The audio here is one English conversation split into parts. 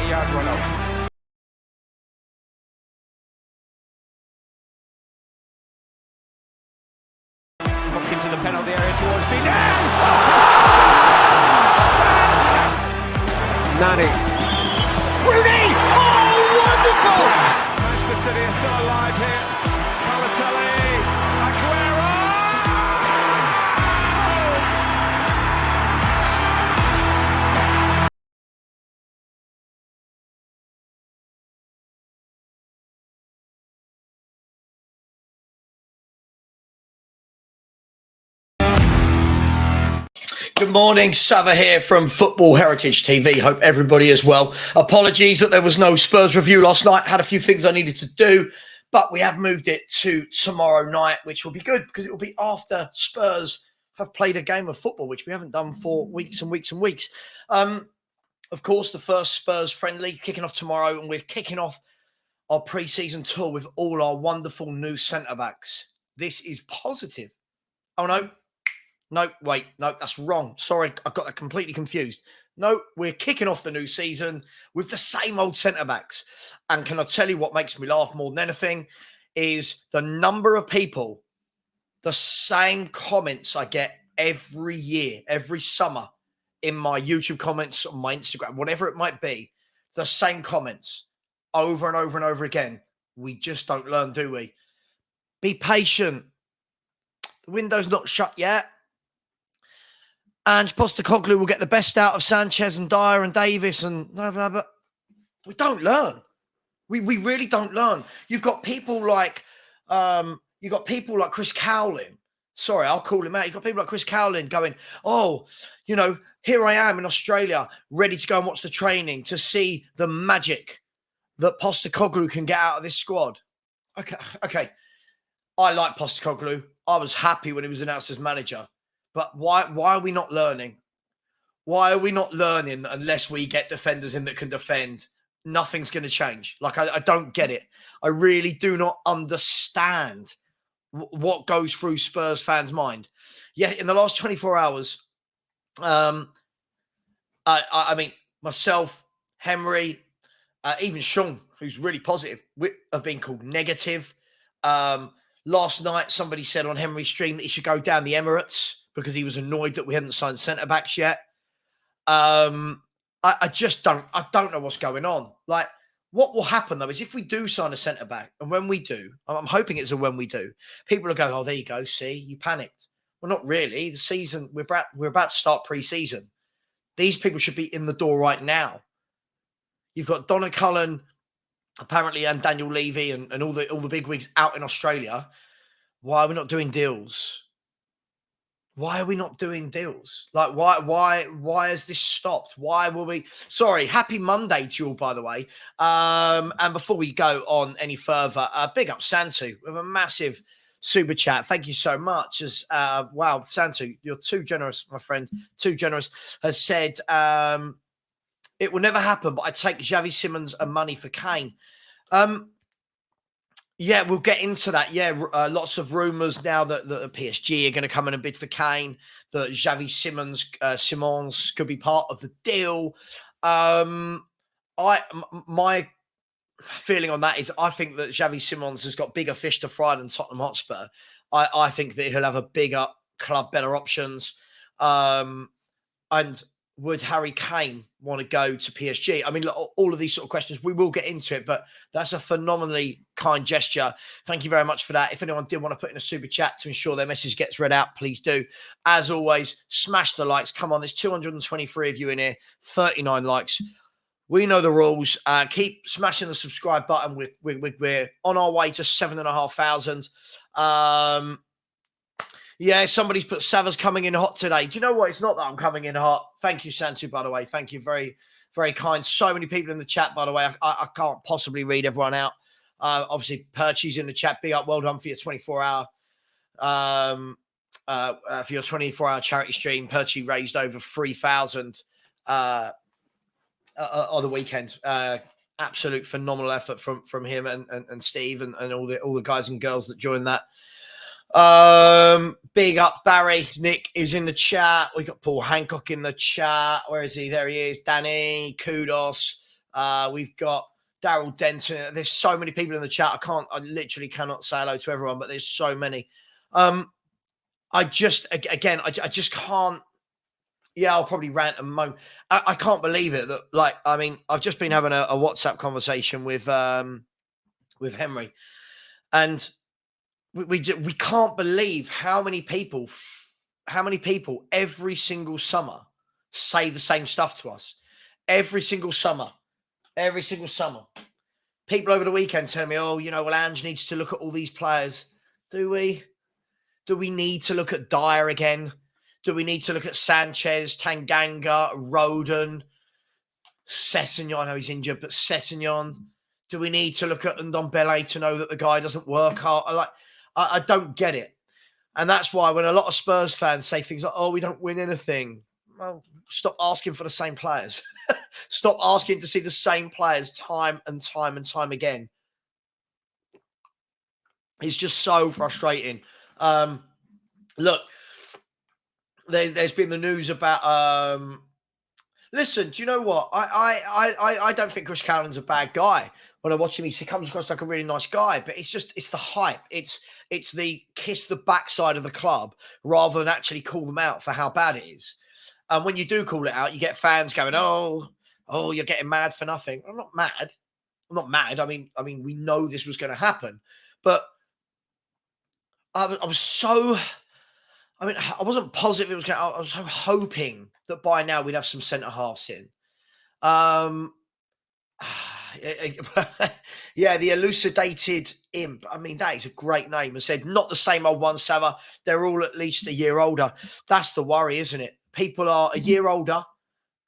20-yard run out. Looked into the penalty area towards Zidane. Nani. Rooney! Oh, wonderful! Manchester City are still alive here. Balotelli. Aguero! Good morning, Savva here from Football Heritage TV. Hope everybody is well. Apologies that there was no Spurs review last night. Had a few things I needed to do, but we have moved it to tomorrow night, which will be good because it will be after Spurs have played a game of football, which we haven't done for weeks and weeks and weeks. Of course, the first Spurs friendly kicking off tomorrow, and we're kicking off our pre-season tour with all our wonderful new centre-backs. This is positive. Oh, no. No, wait, no, that's wrong. Sorry, I got that completely confused. No, we're kicking off the new season with the same old centre-backs. And can I tell you what makes me laugh more than anything is the number of people, the same comments I get every year, every summer in my YouTube comments, on my Instagram, whatever it might be, the same comments over and over and over again. We just don't learn, do we? Be patient. The window's not shut yet. And Postecoglou will get the best out of Sanchez and Dyer and Davis and blah, blah, blah. We don't learn. We really don't learn. You've got people like Chris Cowling. Sorry, I'll call him out. You've got people like Chris Cowling going, oh, you know, here I am in Australia, ready to go and watch the training to see the magic that Postecoglou can get out of this squad. Okay. I like Postecoglou. I was happy when he was announced as manager. But why are we not learning? Why are we not learning that unless we get defenders in that can defend, nothing's going to change? Like, I don't get it. I really do not understand what goes through Spurs fans' mind. Yeah, in the last 24 hours, I mean, myself, Henry, even Sean, who's really positive, have been called negative. Last night, somebody said on Henry's stream that he should go down the Emirates because he was annoyed that we hadn't signed centre-backs yet. I don't know what's going on. Like, what will happen, though, is if we do sign a centre-back, and when we do, I'm hoping it's a when we do, people will go, oh, there you go, see, you panicked. Well, not really. The season, we're about to start pre-season. These people should be in the door right now. You've got Donna Cullen, apparently, and Daniel Levy and all the big wigs out in Australia. Why are we not doing deals? Why are we not doing deals? Like, why has this stopped? Why will we? Sorry, happy Monday to you all, by the way. And before we go on any further, big up Santu with a massive super chat. Thank you so much. Wow, Santu, you're too generous, my friend. Too generous. Has said, it will never happen, but I take Xavi Simons and money for Kane. Yeah, we'll get into that. Yeah, lots of rumours now that the PSG are going to come in and bid for Kane, that Xavi Simons could be part of the deal. My feeling on that is I think that Xavi Simons has got bigger fish to fry than Tottenham Hotspur. I think that he'll have a bigger club, better options. And would Harry Kane want to go to PSG? I mean, look, all of these sort of questions, we will get into it, but that's a phenomenally kind gesture. Thank you very much for that. If anyone did want to put in a super chat to ensure their message gets read out, please do. As always, smash the likes. Come on, there's 223 of you in here, 39 likes. We know the rules. Keep smashing the subscribe button. We're on our way to 7,500. Yeah, somebody's put Savva's coming in hot today. Do you know what? It's not that I'm coming in hot. Thank you, Santu, by the way. Thank you. Very, very kind. So many people in the chat, by the way. I can't possibly read everyone out. Obviously, Perchy's in the chat. Big up. Well done for your 24-hour charity stream. Perchy raised over 3,000 on the weekend. Absolute phenomenal effort from him and Steve and all the guys and girls that joined that. Big up Barry. Nick is in the chat. We got Paul Hancock in the chat. Where is he? There he is. Danny, kudos. We've got Daryl Denton. There's so many people in the chat. I literally cannot say hello to everyone, but there's so many. I just can't. Yeah, I'll probably rant and moan. I can't believe it that, like, I mean, I've just been having a WhatsApp conversation with Henry, and we can't believe how many people every single summer say the same stuff to us. Every single summer. People over the weekend tell me, oh, well, Ange needs to look at all these players. Do we? Do we need to look at Dyer again? Do we need to look at Sanchez, Tanganga, Rodon, Sessegnon? I know he's injured, but Sessegnon. Do we need to look at Ndombele to know that the guy doesn't work hard? I don't get it. And that's why when a lot of Spurs fans say things like, oh, we don't win anything. Well, stop asking for the same players. Stop asking to see the same players time and time and time again. It's just so frustrating. Look, there's been the news about. Listen, do you know what? I don't think Chris Cowling's a bad guy. When I watch him, he comes across like a really nice guy. But it's the hype. It's the kiss the backside of the club rather than actually call them out for how bad it is. And when you do call it out, you get fans going, "Oh, you're getting mad for nothing." I'm not mad. I mean, we know this was going to happen, but I was so. I mean, I wasn't positive it was going to. I was so hoping that by now we'd have some centre halves in. Yeah, the elucidated imp. I mean, that is a great name. I said, not the same old one, Savva. They're all at least a year older. That's the worry, isn't it? People are a year older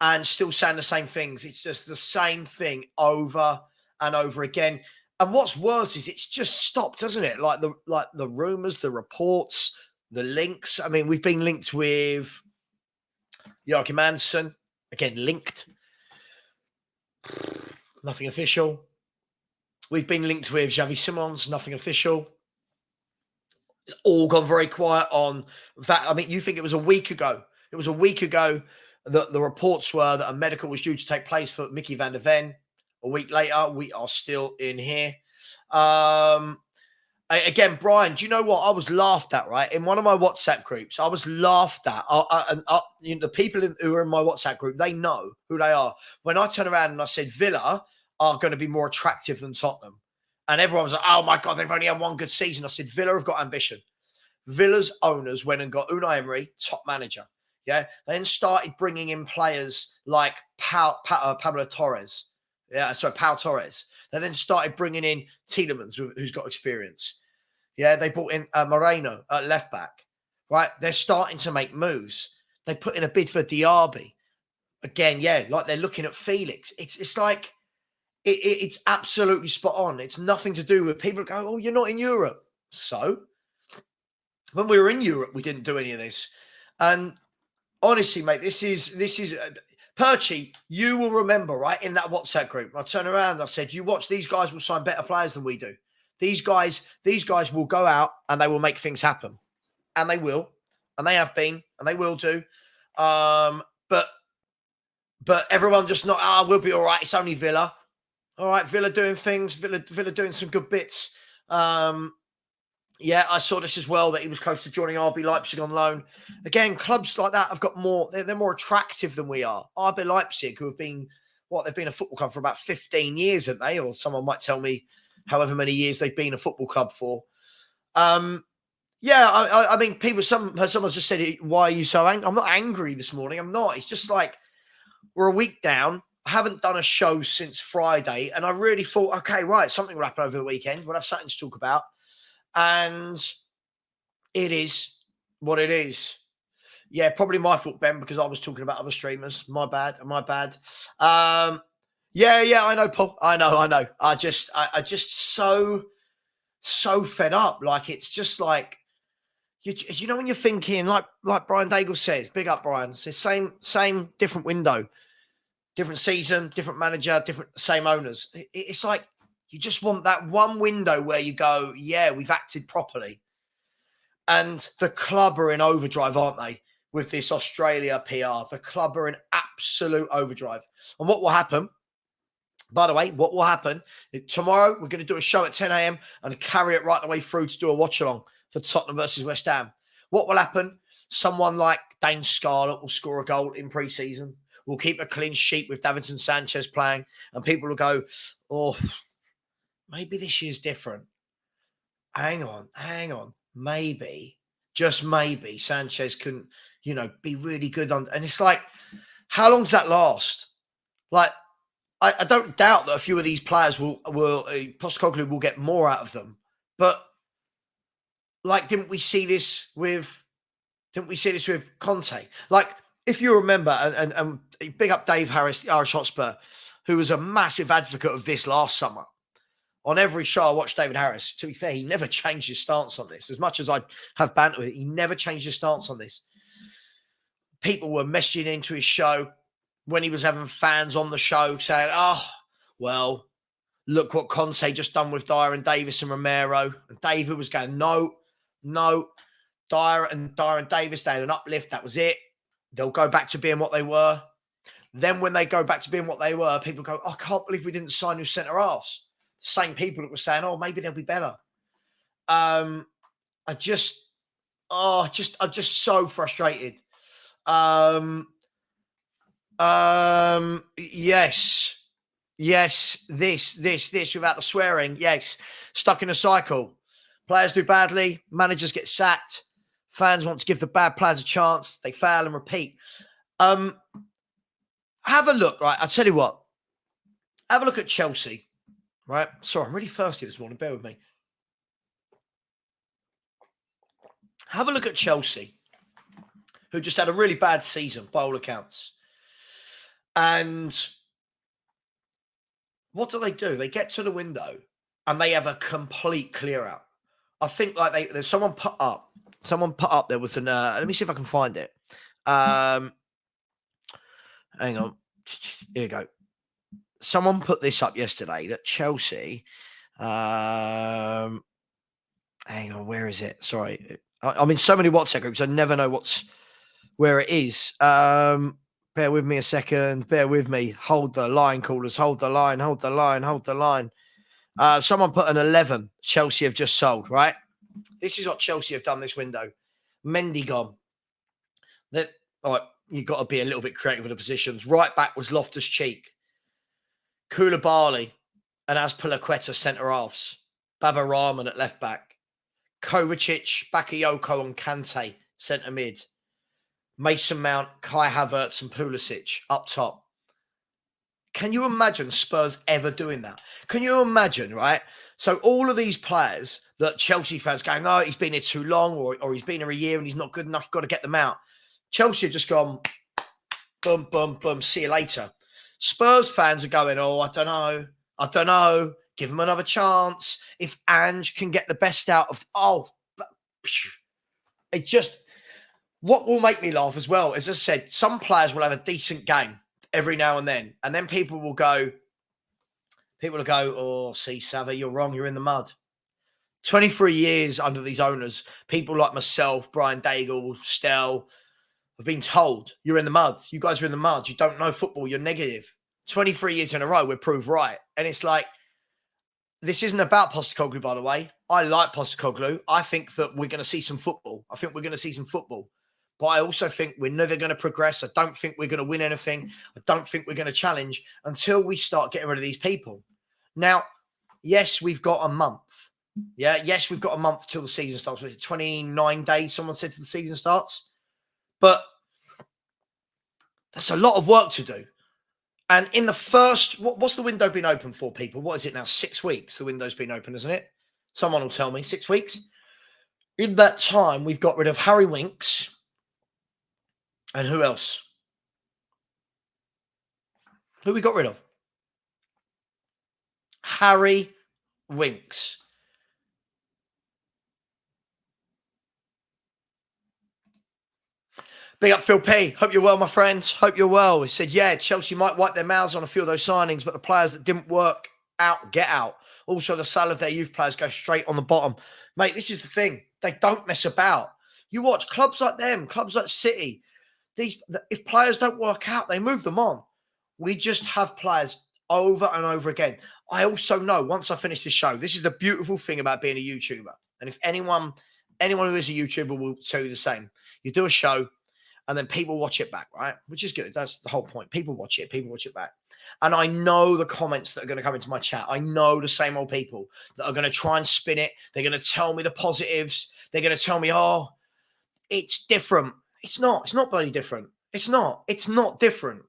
and still saying the same things. It's just the same thing over and over again. And what's worse is it's just stopped, hasn't it? Like the rumours, the reports, the links. I mean, we've been linked with Joachim Andersen. Again, linked. Nothing official. We've been linked with Xavi Simons. Nothing official. It's all gone very quiet on that. I mean, you think it was a week ago. It was a week ago that the reports were that a medical was due to take place for Mickey van der Ven. A week later, we are still in here. Again, Brian, do you know what? I was laughed at, right? In one of my WhatsApp groups, I was laughed at. The people who are in my WhatsApp group, they know who they are. When I turn around and I said Villa are going to be more attractive than Tottenham. And everyone was like, oh my God, they've only had one good season. I said, Villa have got ambition. Villa's owners went and got Unai Emery, top manager. Yeah. They then started bringing in players like Pablo Torres. Pau Torres. They then started bringing in Tielemans, who's got experience. Yeah, they brought in Moreno at left back. Right, they're starting to make moves. They put in a bid for Diaby. Again, yeah, like they're looking at Felix. It's like it's absolutely spot on. It's nothing to do with people go, oh, you're not in Europe. So when we were in Europe, we didn't do any of this. And honestly, mate, this is Perchy, you will remember, right, in that WhatsApp group, I turned around and I said, you watch, these guys will sign better players than we do. These guys will go out and they will make things happen. And they will. And they have been. And they will do. But everyone just not, we'll be all right. It's only Villa. All right, Villa doing things. Villa doing some good bits. Yeah, I saw this as well, that he was close to joining RB Leipzig on loan. Again, clubs like that have got more, they're more attractive than we are. RB Leipzig, who have been, they've been a football club for about 15 years, haven't they? Or someone might tell me however many years they've been a football club for. Yeah, I mean, someone's just said, why are you so angry? I'm not angry this morning. I'm not. It's just like, we're a week down. I haven't done a show since Friday. And I really thought, okay, right, something will happen over the weekend. We'll have something to talk about. And it is what it is. Yeah, probably my fault, Ben, because I was talking about other streamers. My bad. Yeah, I know, Paul. I know. I just so fed up. Like, it's just like, you know, when you're thinking, like Brian Daigle says, big up, Brian. It's the same, different window, different season, different manager, same owners. It's like, you just want that one window where you go, yeah, we've acted properly. And the club are in overdrive, aren't they? With this Australia PR. The club are in absolute overdrive. And what will happen By the way, what will happen tomorrow? We're going to do a show at 10 a.m. and carry it right the way through to do a watch along for Tottenham versus West Ham. What will happen? Someone like Dane Scarlett will score a goal in pre-season. We'll keep a clean sheet with Davinson Sanchez playing, and people will go, "Oh, maybe this year's different." Hang on. Maybe, just maybe, Sanchez can, be really good on. And it's like, how long does that last? Like, I don't doubt that a few of these players will Postecoglou will get more out of them. But like, didn't we see this with Conte? Like, if you remember, and big up Dave Harris, Irish Hotspur, who was a massive advocate of this last summer. On every show I watched David Harris, to be fair, he never changed his stance on this. As much as I have banter with it, he never changed his stance on this. People were messaging into his show when he was having fans on the show saying, "Oh, well, look what Conte just done with Dyer and Davis and Romero." And David was going, no, Dyer and Davis, they had an uplift. That was it. They'll go back to being what they were. Then when they go back to being what they were, people go, "I can't believe we didn't sign new centre-halves." Same people that were saying, "Oh, maybe they'll be better." I'm just so frustrated. Yes, this without the swearing. Yes, stuck in a cycle. Players do badly, managers get sacked. Fans want to give the bad players a chance. They fail and repeat. Have a look, right? I'll tell you what. Have a look at Chelsea, right? Sorry, I'm really thirsty this morning. Bear with me. Have a look at Chelsea, who just had a really bad season by all accounts. And what do? They get to the window and they have a complete clear out. I think like there's someone put up there was an let me see if I can find it. Hang on. Here you go. Someone put this up yesterday that Chelsea hang on, where is it? Sorry. I'm in so many WhatsApp groups, I never know where it is. Bear with me a second. Bear with me. Hold the line, callers. Hold the line. Someone put an 11. Chelsea have just sold, right? This is what Chelsea have done this window. Mendy gone. All right, you've got to be a little bit creative with the positions. Right back was Loftus-Cheek. Koulibaly and Azpilicueta centre-halves. Baba Rahman at left back. Kovacic, Bakayoko and Kante centre-mid. Mason Mount, Kai Havertz and Pulisic up top. Can you imagine Spurs ever doing that? Can you imagine, right? So all of these players that Chelsea fans going, "Oh, he's been here too long," or "He's been here a year and he's not good enough, got to get them out." Chelsea have just gone, boom, boom, boom, see you later. Spurs fans are going, "Oh, I don't know. Give him another chance. If Ange can get the best out of..." It just... What will make me laugh as well, as I said, some players will have a decent game every now and then people will go, "Oh, see, Savva, you're wrong. You're in the mud." 23 years under these owners, people like myself, Brian Daigle, Stell, have been told, "You're in the mud. You guys are in the mud. You don't know football. You're negative." 23 years in a row, we're proved right. And it's like, this isn't about Postecoglou, by the way. I like Postecoglou. I think that we're going to see some football. But I also think we're never going to progress. I don't think we're going to win anything. I don't think we're going to challenge until we start getting rid of these people. Now, yes, we've got a month. Yeah, yes, we've got a month till the season starts. Was it 29 days, someone said, till the season starts? But that's a lot of work to do. And in the first, what's the window been open for, people? What is it now? 6 weeks the window's been open, isn't it? Someone will tell me. 6 weeks? In that time, we've got rid of Harry Winks. And who else? Who we got rid of? Harry Winks. Big up Phil P. Hope you're well, my friends. Hope you're well. He said, "Yeah, Chelsea might wipe their mouths on a few of those signings, but the players that didn't work out, get out. Also, the sale of their youth players go straight on the bottom." Mate, this is the thing. They don't mess about. You watch clubs like them, clubs like City. If players don't work out, they move them on. We just have players over and over again. I also know, once I finish this show, this is the beautiful thing about being a YouTuber. And if anyone who is a YouTuber will tell you the same. You do a show and then people watch it back, right? Which is good. That's the whole point. People watch it back. And I know the comments that are going to come into my chat. I know the same old people that are going to try and spin it. They're going to tell me the positives. They're going to tell me, oh, it's different. It's not. It's not bloody different. It's not. It's not different.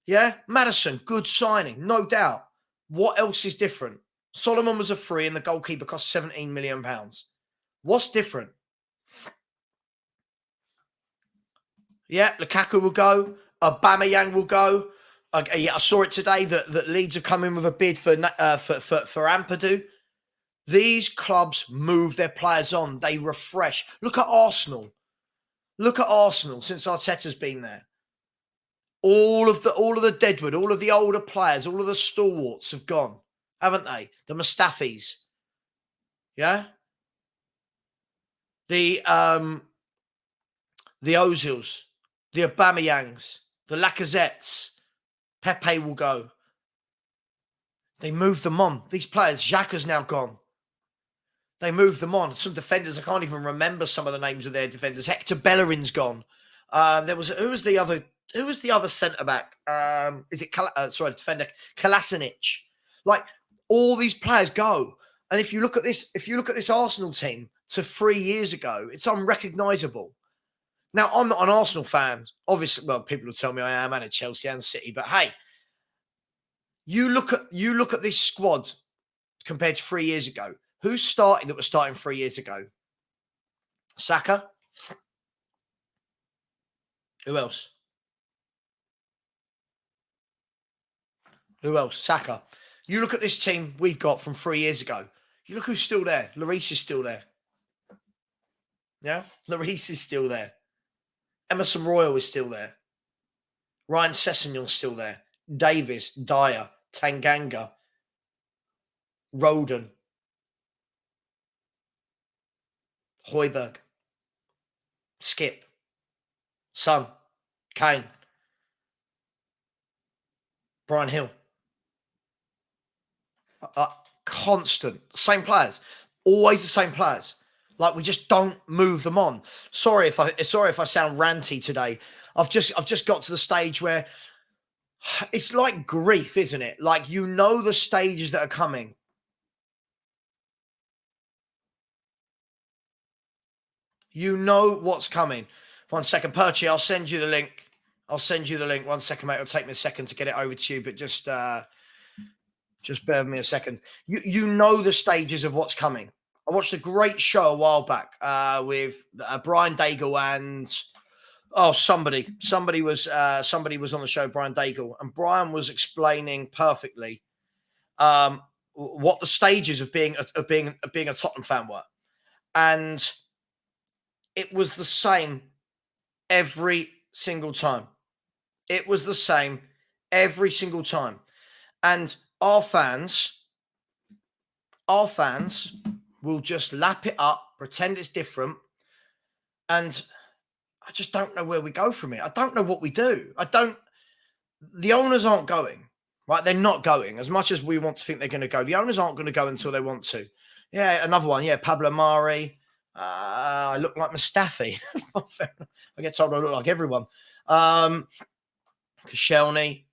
Yeah? Maddison, good signing, no doubt. What else is different? Solomon was a free and the goalkeeper cost £17 million. What's different? Yeah, Lukaku will go. Aubameyang will go. Yeah, I saw it today that Leeds have come in with a bid for Ampadu. These clubs move their players on. They refresh. Look at Arsenal. Look at Arsenal since Arteta's been there. All of the deadwood, all of the older players, all of the stalwarts have gone, haven't they? The Mustafis. Yeah? The Ozils, the Aubameyangs, the Lacazettes. Pepe will go. They move them on. These players, Xhaka's now gone. They move them on. Some defenders, I can't even remember some of the names of their defenders. Hector Bellerin's gone. Who was the other centre back? Defender Kolasinac. Like, all these players go. And if you look at this Arsenal team to 3 years ago, it's unrecognisable. Now, I'm not an Arsenal fan. Obviously, well, people will tell me I am, and a Chelsea and City. But hey, you look at this squad compared to 3 years ago. Who's starting that was starting 3 years ago? Saka. Who else? Saka. You look at this team we've got from 3 years ago. You look who's still there. Lloris is still there. Yeah? Lloris is still there. Emerson Royal is still there. Ryan Sessegnon's still there. Davis, Dyer, Tanganga, Roden, Hojbjerg, Skip, Son, Kane, Brian Hill. Constant. Same players. Always the same players. Like, we just don't move them on. Sorry if I sound ranty today. I've just got to the stage where it's like grief, isn't it? Like, you know the stages that are coming. You know what's coming. 1 second, Perchy, I'll send you the link. 1 second, mate. It'll take me a second to get it over to you, but just bear with me a second. You know the stages of what's coming. I watched a great show a while back with Brian Daigle and somebody was on the show, Brian Daigle, and Brian was explaining perfectly what the stages of being a Tottenham fan were, and it was the same every single time. It was the same every single time, and our fans will just lap it up, pretend it's different, and I just don't know where we go from it. I don't know what we do. The owners aren't going, right? They're not going. As much as we want to think they're going to go, the owners aren't going to go until they want to. Yeah, another one. Yeah, Pablo Mari. I look like Mustafi. I get told I look like everyone. Koscielny.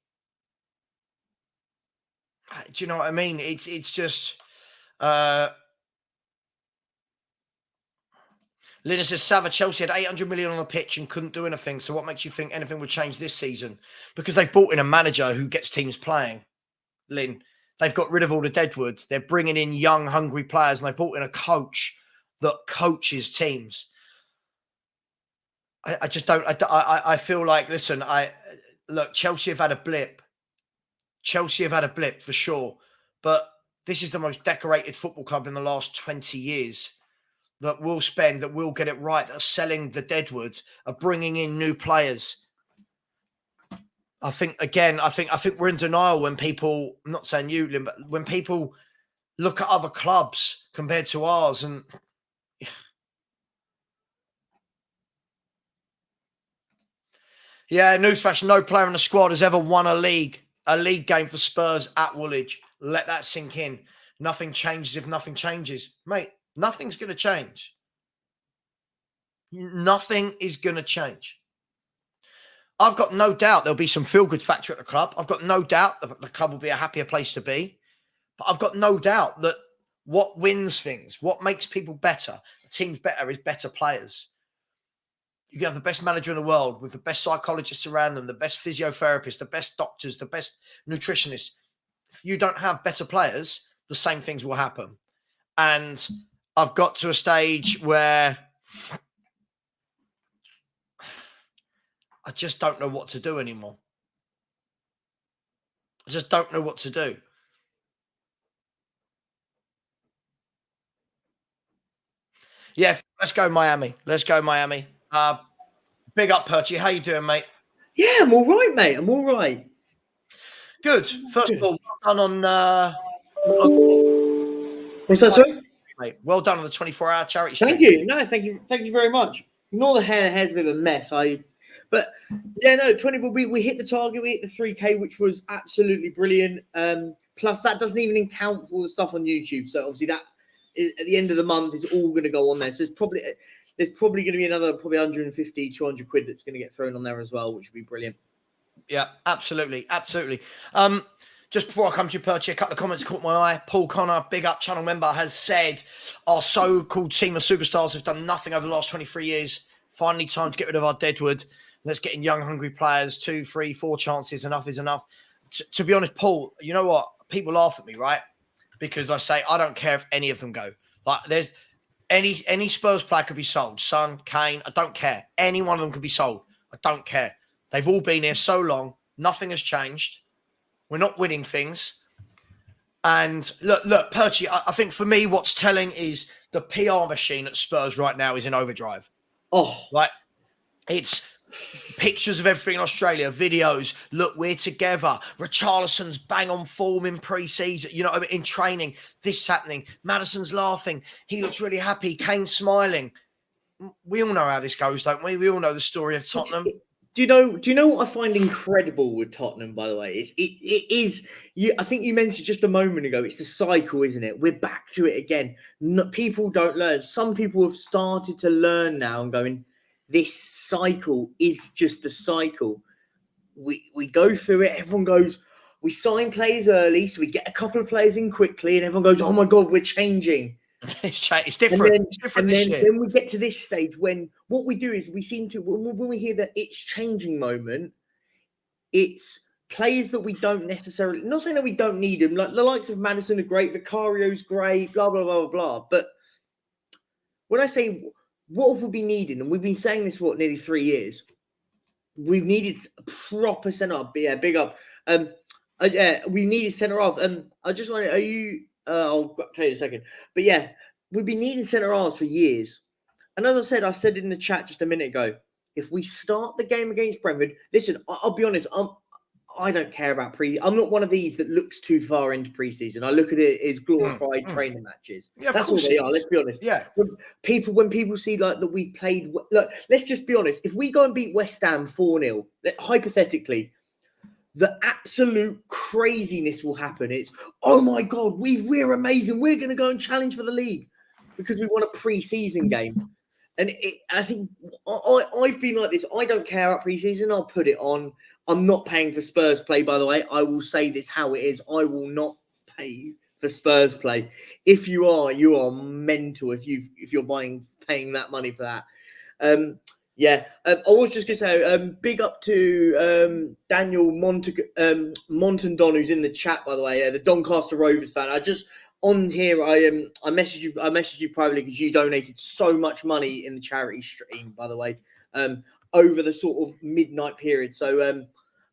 Do you know what I mean? It's just... Lina says, Savva, Chelsea had 800 million on the pitch and couldn't do anything. So what makes you think anything would change this season? Because they've brought in a manager who gets teams playing, Lynn. They've got rid of all the deadwoods. They're bringing in young, hungry players, and they've brought in a coach that coaches teams. I just don't... I feel like, listen, look, Chelsea have had a blip. Chelsea have had a blip, for sure. But this is the most decorated football club in the last 20 years. That will get it right, that are selling the deadwood, are bringing in new players. I think we're in denial when people, I'm not saying you, Lynn, but when people look at other clubs compared to ours, and yeah, newsflash, no player in the squad has ever won a league. A league game for Spurs at Woolwich. Let that sink in. Nothing changes if nothing changes. Mate, nothing's going to change. Nothing is going to change. I've got no doubt there'll be some feel-good factor at the club. I've got no doubt that the club will be a happier place to be. But I've got no doubt that what wins things, what makes people better, teams better, is better players. You can have the best manager in the world with the best psychologists around them, the best physiotherapists, the best doctors, the best nutritionists. If you don't have better players, the same things will happen. And I've got to a stage where I just don't know what to do anymore. I just don't know what to do. Yeah, let's go Miami. Let's go Miami. Big up, Perchy. How you doing, mate? Yeah, I'm all right, mate. I'm all right. Good. First of all, well done on... What's that, sorry? Mate, well done on the 24-hour charity stream. Thank you. No, thank you very much. Ignore the hair. The hair's a bit of a mess. But yeah, no, 24. We hit the target. We hit the 3K, which was absolutely brilliant. Plus, that doesn't even count for all the stuff on YouTube. So obviously, that is, at the end of the month is all going to go on there. So there's probably going to be another 150, 200 quid that's going to get thrown on there as well, which would be brilliant. Yeah, absolutely, absolutely. Just before I come to you, Perchy, a couple of comments caught my eye. Paul Connor, big up channel member, has said, our so-called team of superstars have done nothing over the last 23 years. Finally, time to get rid of our deadwood. Let's get in young, hungry players. 2, 3, 4 chances. Enough is enough. To be honest, Paul, you know what? People laugh at me, right? Because I say, I don't care if any of them go. Like, there's any Spurs player could be sold. Son, Kane, I don't care. Any one of them could be sold. I don't care. They've all been here so long. Nothing has changed. We're not winning things. And look, Perchy, I think for me, what's telling is the PR machine at Spurs right now is in overdrive. Oh, Like, it's pictures of everything in Australia, videos. Look, we're together. Richarlison's bang on form in pre-season, in training. This happening. Maddison's laughing. He looks really happy. Kane's smiling. We all know how this goes, don't we? We all know the story of Tottenham. Do you know what I find incredible with Tottenham, by the way? It is I think you mentioned just a moment ago, it's the cycle, isn't it? We're back to it again. People don't learn. Some people have started to learn now and going, this cycle is just a cycle. We go through it, everyone goes, we sign players early, so we get a couple of players in quickly, and everyone goes, oh my God, we're changing. It's different. It's different this year. Then we get to this stage when what we do is we seem to, when we hear that it's changing moment, it's players that we don't necessarily, not saying that we don't need them, like the likes of Maddison are great, Vicario's great, blah, blah, blah, blah, blah. But when I say what have we been needing, and we've been saying this for nearly 3 years, we've needed a proper centre-half. Yeah, big up. We needed centre-half. I just want to, I'll tell you in a second. But yeah, we've been needing centre-halves for years. And as I said in the chat just a minute ago, if we start the game against Brentford, listen, I'll be honest, I don't care about I'm not one of these that looks too far into pre-season. I look at it as glorified training matches. Yeah, that's all they are. Let's be honest. Yeah. When people see like that we've played, look, let's just be honest. If we go and beat West Ham 4-0, hypothetically, the absolute craziness will happen. It's, oh my God, we're amazing. We're going to go and challenge for the league because we won a pre-season game. And I think I've been like this. I don't care about pre-season. I'll put it on. I'm not paying for Spurs play, by the way. I will say this how it is. I will not pay for Spurs play. If you are mental. If you're paying that money for that. I was just gonna say, big up to Daniel Montandon, who's in the chat, by the way. The Doncaster Rovers fan. I messaged you privately because you donated so much money in the charity stream, by the way. Over the sort of midnight period. So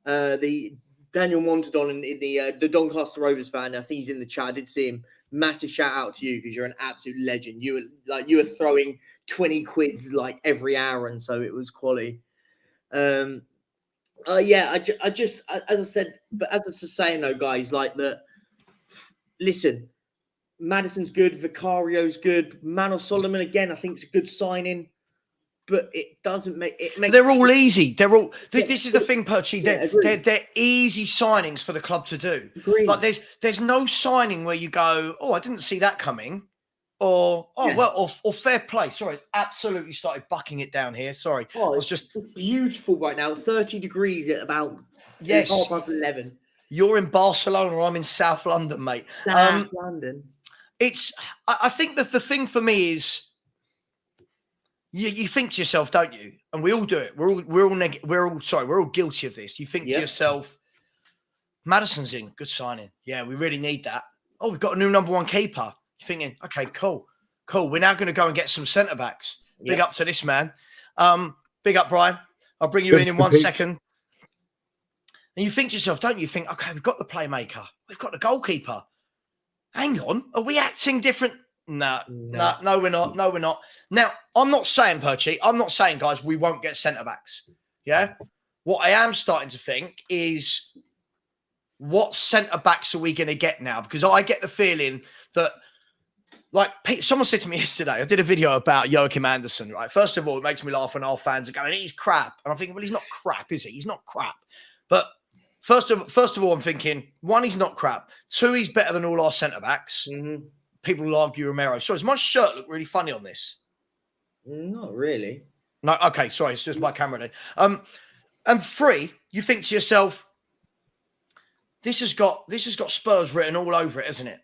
the Daniel Montandon in the Doncaster Rovers fan, I think he's in the chat. I did see him. Massive shout out to you because you're an absolute legend. You were throwing 20 quids like every hour, and so it was quality. I just as I said, but as I was saying though, guys, like that. Listen, Maddison's good, Vicario's good, Manor Solomon again. I think it's a good signing. but it doesn't make it. They're all easy. They're all. This is the thing, Perchy. Yeah, they're easy signings for the club to do. Agreed. Like there's no signing where you go, oh, I didn't see that coming, or or fair play. Sorry, it's absolutely started bucking it down here. Sorry, it's just beautiful right now. 30 degrees at about 11. You're in Barcelona. I'm in South London, mate. South London. I think that the thing for me is. You think to yourself, don't you? And we all do it. We're all guilty of this. You think to yourself, Maddison's in, good signing. Yeah, we really need that. Oh, we've got a new number one keeper. You're thinking, okay, cool. We're now going to go and get some centre backs. Big up to this man. Big up, Brian. I'll bring you in 1 second. And you think to yourself, don't you? Think, okay, we've got the playmaker. We've got the goalkeeper. Hang on, are we acting different? No, we're not. No, we're not. Now, I'm not saying, Perchy, guys, we won't get centre-backs. Yeah? What I am starting to think is, what centre-backs are we going to get now? Because I get the feeling that, like, someone said to me yesterday, I did a video about Joachim Andersen, right? First of all, it makes me laugh when our fans are going, he's crap. And I'm thinking, well, he's not crap, is he? He's not crap. But first of all, I'm thinking, one, he's not crap. Two, he's better than all our centre-backs. Mm-hmm. People will argue Romero. Sorry, does my shirt look really funny on this? Not really. No, okay, sorry, it's just my camera day. And three, you think to yourself, this has got Spurs written all over it, isn't it?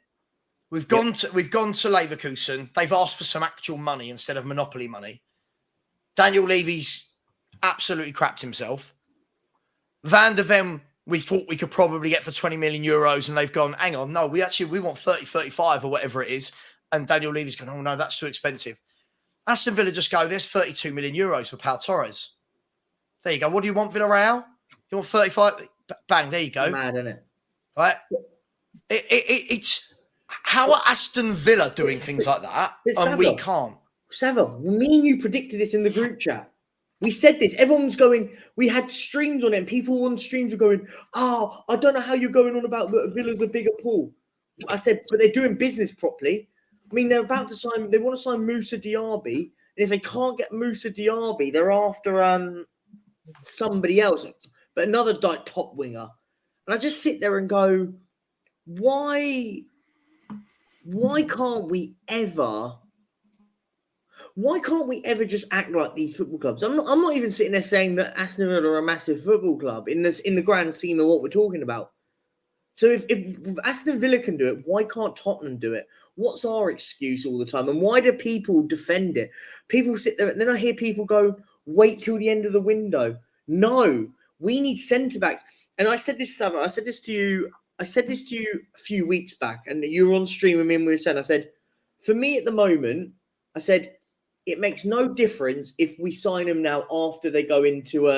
We've gone to Leverkusen. They've asked for some actual money instead of monopoly money. Daniel Levy's absolutely crapped himself. Van der Ven, we thought we could probably get for 20 million euros, and they've gone, hang on, no, we want 30, 35 or whatever it is. And Daniel Levy's gone, oh no, that's too expensive. Aston Villa just go, there's 32 million euros for Pau Torres. There you go. What do you want, Villarreal? You want 35? Bang, there you go. Mad, isn't it? Right? It's how are Aston Villa doing things like that and we can't? Savva, me and you predicted this in the group chat. We said this. Everyone's going, we had streams on it, and people on streams were going, oh, I don't know how you're going on about that Villa's a bigger pool. I said, but they're doing business properly. I mean, they want to sign Moussa Diaby. And if they can't get Moussa Diaby, they're after somebody else, but another top winger. And I just sit there and go, why can't we ever just act like these football clubs? I'm not even sitting there saying that Aston Villa are a massive football club in the grand scheme of what we're talking about. So if Aston Villa can do it, why can't Tottenham do it? What's our excuse all the time? And why do people defend it? People sit there and then I hear people go, wait till the end of the window. No, we need centre-backs. And I said this, Savva, I said this to you a few weeks back, and you were on stream with me and we were saying, I said, for me at the moment, I said, it makes no difference if we sign them now after they go into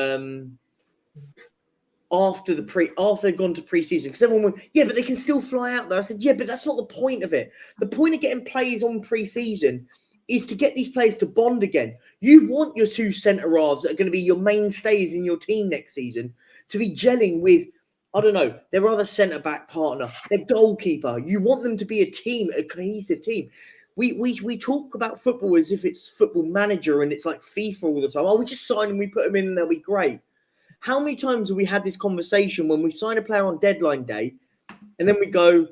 after they've gone to preseason, because everyone went, yeah, but they can still fly out there. I said, yeah, but that's not the point of it. The point of getting players on preseason is to get these players to bond again. You want your two centre halves that are going to be your mainstays in your team next season to be gelling with, I don't know, their other centre back partner, their goalkeeper. You want them to be a team, a cohesive team. We talk about football as if it's Football Manager and it's like FIFA all the time. Oh, we just sign them, we put them in, and they'll be great. How many times have we had this conversation when we sign a player on deadline day, and then we go,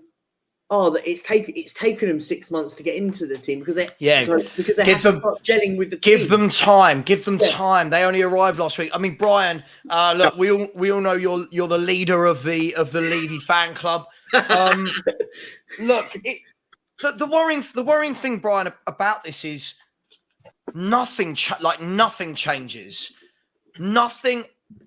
"Oh, it's taken them 6 months to get into the team because they have to start gelling with the team." Give them time. Give them time. They only arrived last week. I mean, Brian, look, we all know you're the leader of the Levy fan club. Look, the worrying thing, Brian, about this is nothing changes. Nothing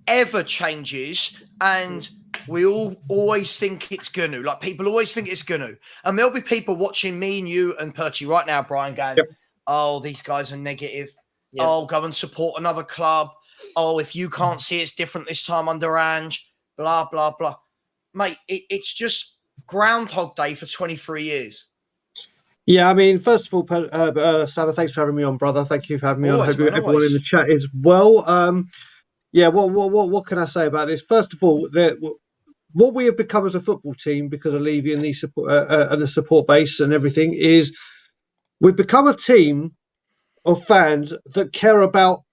ever changes, and we all always think it's going to. Like, people always think it's going to. And there'll be people watching me and you and Perchy right now, Brian, going, oh, these guys are negative. Yep. Oh, go and support another club. Oh, if you can't see it's different this time under Ange, blah, blah, blah. Mate, it's just Groundhog Day for 23 years. Yeah, I mean, first of all, Savva, thanks for having me on, brother. Thank you for having me on. I hope everyone in the chat is well. Yeah, what can I say about this? First of all, what we have become as a football team because of Levy and the support base and everything is we've become a team of fans that care about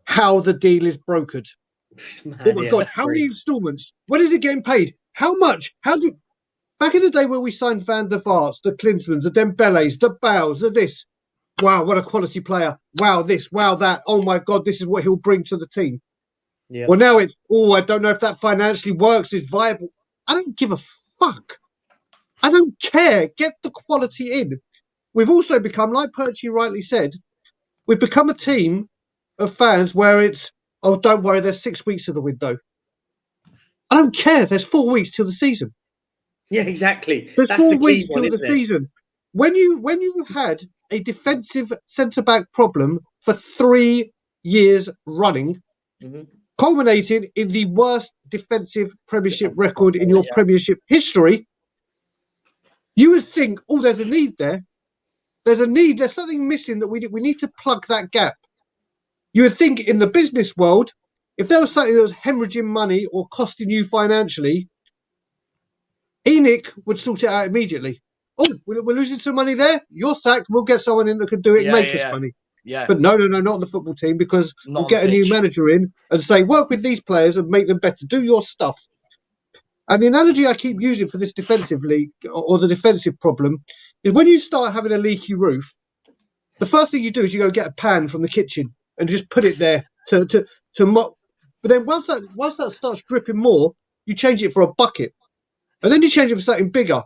how the deal is brokered. Man, Oh my God, how many installments? When is it getting paid? How much? Back in the day where we signed Van der Vaarts, the Klinsmans, the Ndombeles, the Bales, the this. Wow, what a quality player. Wow, this, wow, that. Oh my God, this is what he'll bring to the team. Yeah. Well, now it's, I don't know if that financially works, is viable. I don't give a fuck. I don't care. Get the quality in. We've also become, like Perchie rightly said, we've become a team of fans where it's, oh, don't worry, there's 6 weeks of the window. I don't care. There's 4 weeks till the season. Yeah, exactly. There's That's 4 the weeks key one, till the isn't it? season. When you had a defensive centre-back problem for 3 years running, culminating in the worst defensive Premiership record in your Premiership history, you would think, oh, there's a need there. There's a need. There's something missing that we need to plug that gap. You would think in the business world, if there was something that was hemorrhaging money or costing you financially, ENIC would sort it out immediately. Oh, we're losing some money there. You're sacked. We'll get someone in that can do it and make us money. Yeah. But no, not on the football team, because we'll get a new manager in and say, work with these players and make them better. Do your stuff. And the analogy I keep using for this defensive league or the defensive problem is when you start having a leaky roof, the first thing you do is you go get a pan from the kitchen and just put it there to mop. But then once that starts dripping more, you change it for a bucket. And then you change it for something bigger.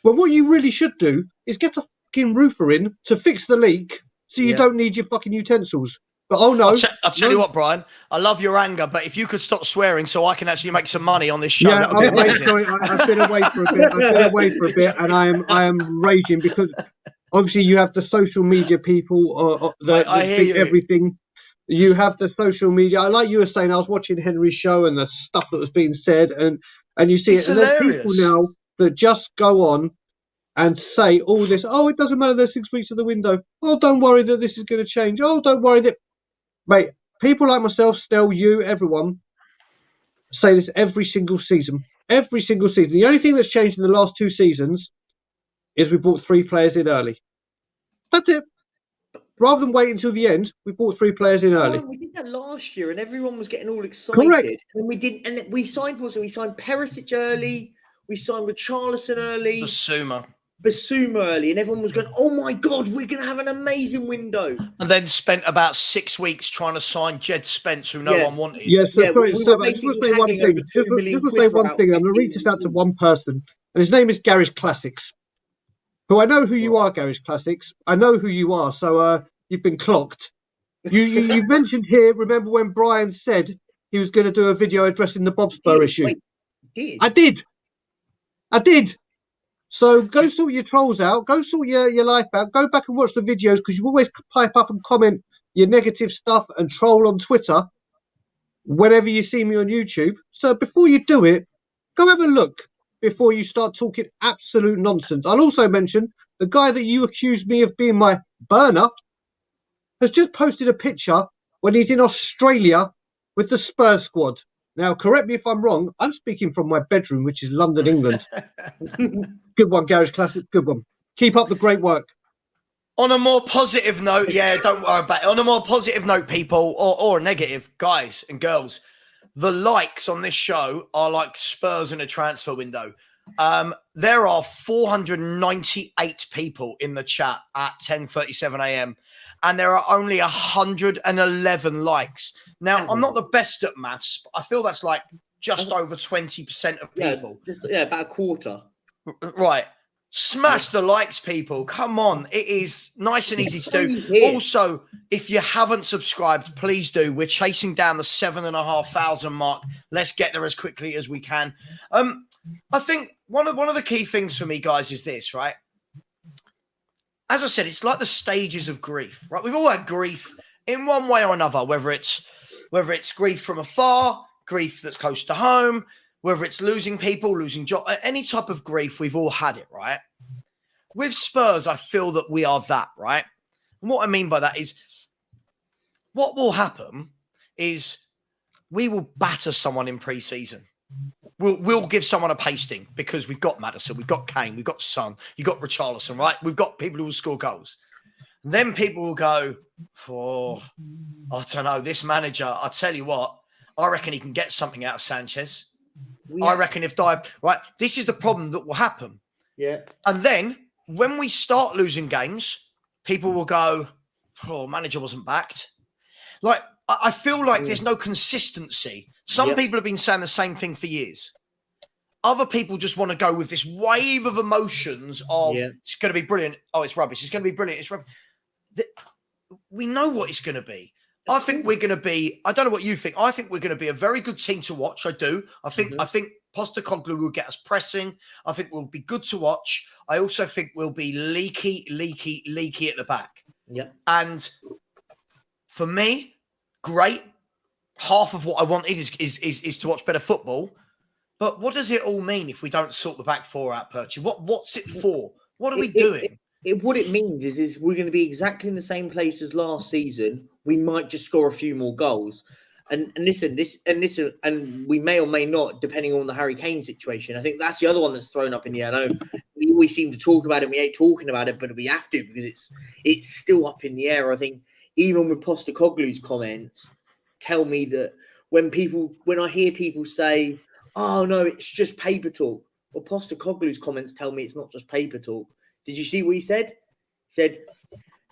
Well, what you really should do is get a fucking roofer in to fix the leak so you don't need your fucking utensils. But oh no. I'll tell you what, Brian, I love your anger, but if you could stop swearing so I can actually make some money on this show, that would be amazing. Sorry, I've been away for a bit. And I am raging because obviously you have the social media people that think everything. You have the social media. Like you were saying, I was watching Henry's show and the stuff that was being said, and you see it. And there's people now that just go on and say all this. Oh, it doesn't matter. There's 6 weeks of the window. Oh, don't worry that this is going to change. Oh, don't worry that, mate. People like myself, Stel, you, everyone say this every single season. Every single season. The only thing that's changed in the last 2 seasons is we brought 3 players in early. That's it. Rather than wait until the end, we brought 3 players in early. We did that last year, and everyone was getting all excited. Correct. And we did, and we signed Perisic early. We signed Richarlison early. Basuma early, and everyone was going, "Oh my God, we're going to have an amazing window." And then spent about 6 weeks trying to sign Jed Spence, who no one wanted. Yes, we just say one thing. Just say one thing. I'm going to read this out to one person, and his name is Garage Classics. Who I know who you are, Garage Classics. I know who you are, so you've been clocked. You mentioned here, remember when Brian said he was going to do a video addressing the Bob Spur issue? Wait, I did. So go sort your trolls out. Go sort your life out. Go back and watch the videos, because you always pipe up and comment your negative stuff and troll on Twitter whenever you see me on YouTube. So before you do it, go have a look before you start talking absolute nonsense. I'll also mention the guy that you accused me of being my burner has just posted a picture when he's in Australia with the Spurs squad. Now, correct me if I'm wrong. I'm speaking from my bedroom, which is London, England. Good one, Garage Classic. Good one. Keep up the great work. On a more positive note, don't worry about it. On a more positive note, people, or a negative, guys and girls, the likes on this show are like Spurs in a transfer window. There are 498 people in the chat at 10:37 a.m. and there are only 111 likes. Now, I'm not the best at maths, but I feel that's like just over 20% of people. About a quarter. Right. Smash the likes, people. Come on. It is nice and easy to do. Also, if you haven't subscribed, please do. We're chasing down the 7,500 mark. Let's get there as quickly as we can. I think one of the key things for me, guys, is this, right? As I said, it's like the stages of grief, right? We've all had grief in one way or another, whether it's grief from afar, grief that's close to home, whether it's losing people, losing job, any type of grief, we've all had it, right? With Spurs, I feel that we are that, right? And what I mean by that is what will happen is we will batter someone in pre-season. We'll give someone a pasting because we've got Maddison, we've got Kane, we've got Son, you've got Richarlison, right? We've got people who will score goals. Then people will go, oh, I don't know, this manager, I tell you what, I reckon he can get something out of Sanchez. I reckon if right, this is the problem that will happen. Yeah. And then when we start losing games, people will go, oh, manager wasn't backed. Like, I feel like there's no consistency. Some people have been saying the same thing for years. Other people just want to go with this wave of emotions of it's going to be brilliant. Oh, it's rubbish. It's going to be brilliant. It's rubbish. We know what it's going to be. I think we're going to be, I don't know what you think. I think we're going to be a very good team to watch. I do. I think Postecoglou will get us pressing. I think we'll be good to watch. I also think we'll be leaky at the back. Yeah. And for me, great. Half of what I wanted is to watch better football. But what does it all mean if we don't sort the back four out, Perchy? What's it for? What are we doing? What it means is we're going to be exactly in the same place as last season. We might just score a few more goals. And listen, and we may or may not, depending on the Harry Kane situation. I think that's the other one that's thrown up in the air. I know we always seem to talk about it. We ain't talking about it, but we have to because it's still up in the air. I think even with Postecoglou's comments, tell me that when I hear people say, "Oh no, it's just paper talk," well, Postecoglou's comments tell me it's not just paper talk. Did you see what he said? He said,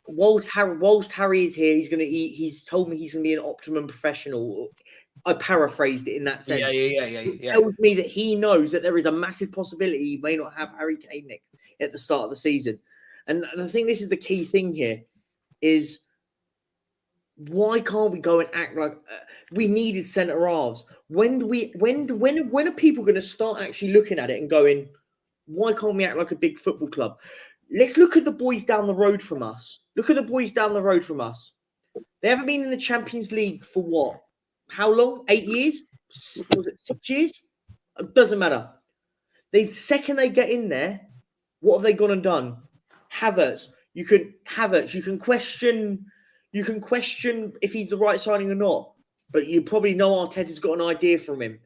whilst Harry is here, he's told me he's going to be an optimum professional. I paraphrased it in that sense. Yeah. Tells me that he knows that there is a massive possibility he may not have Harry Kane at the start of the season. And I think this is the key thing here is why can't we go and act like we needed centre halves? When are people going to start actually looking at it and going, why can't we act like a big football club? Let's look at the boys down the road from us. They haven't been in the Champions League for what? How long? 8 years? Was it 6 years? It doesn't matter. The second they get in there, what have they gone and done? Havertz. You can question if he's the right signing or not. But you probably know Arteta's got an idea from him.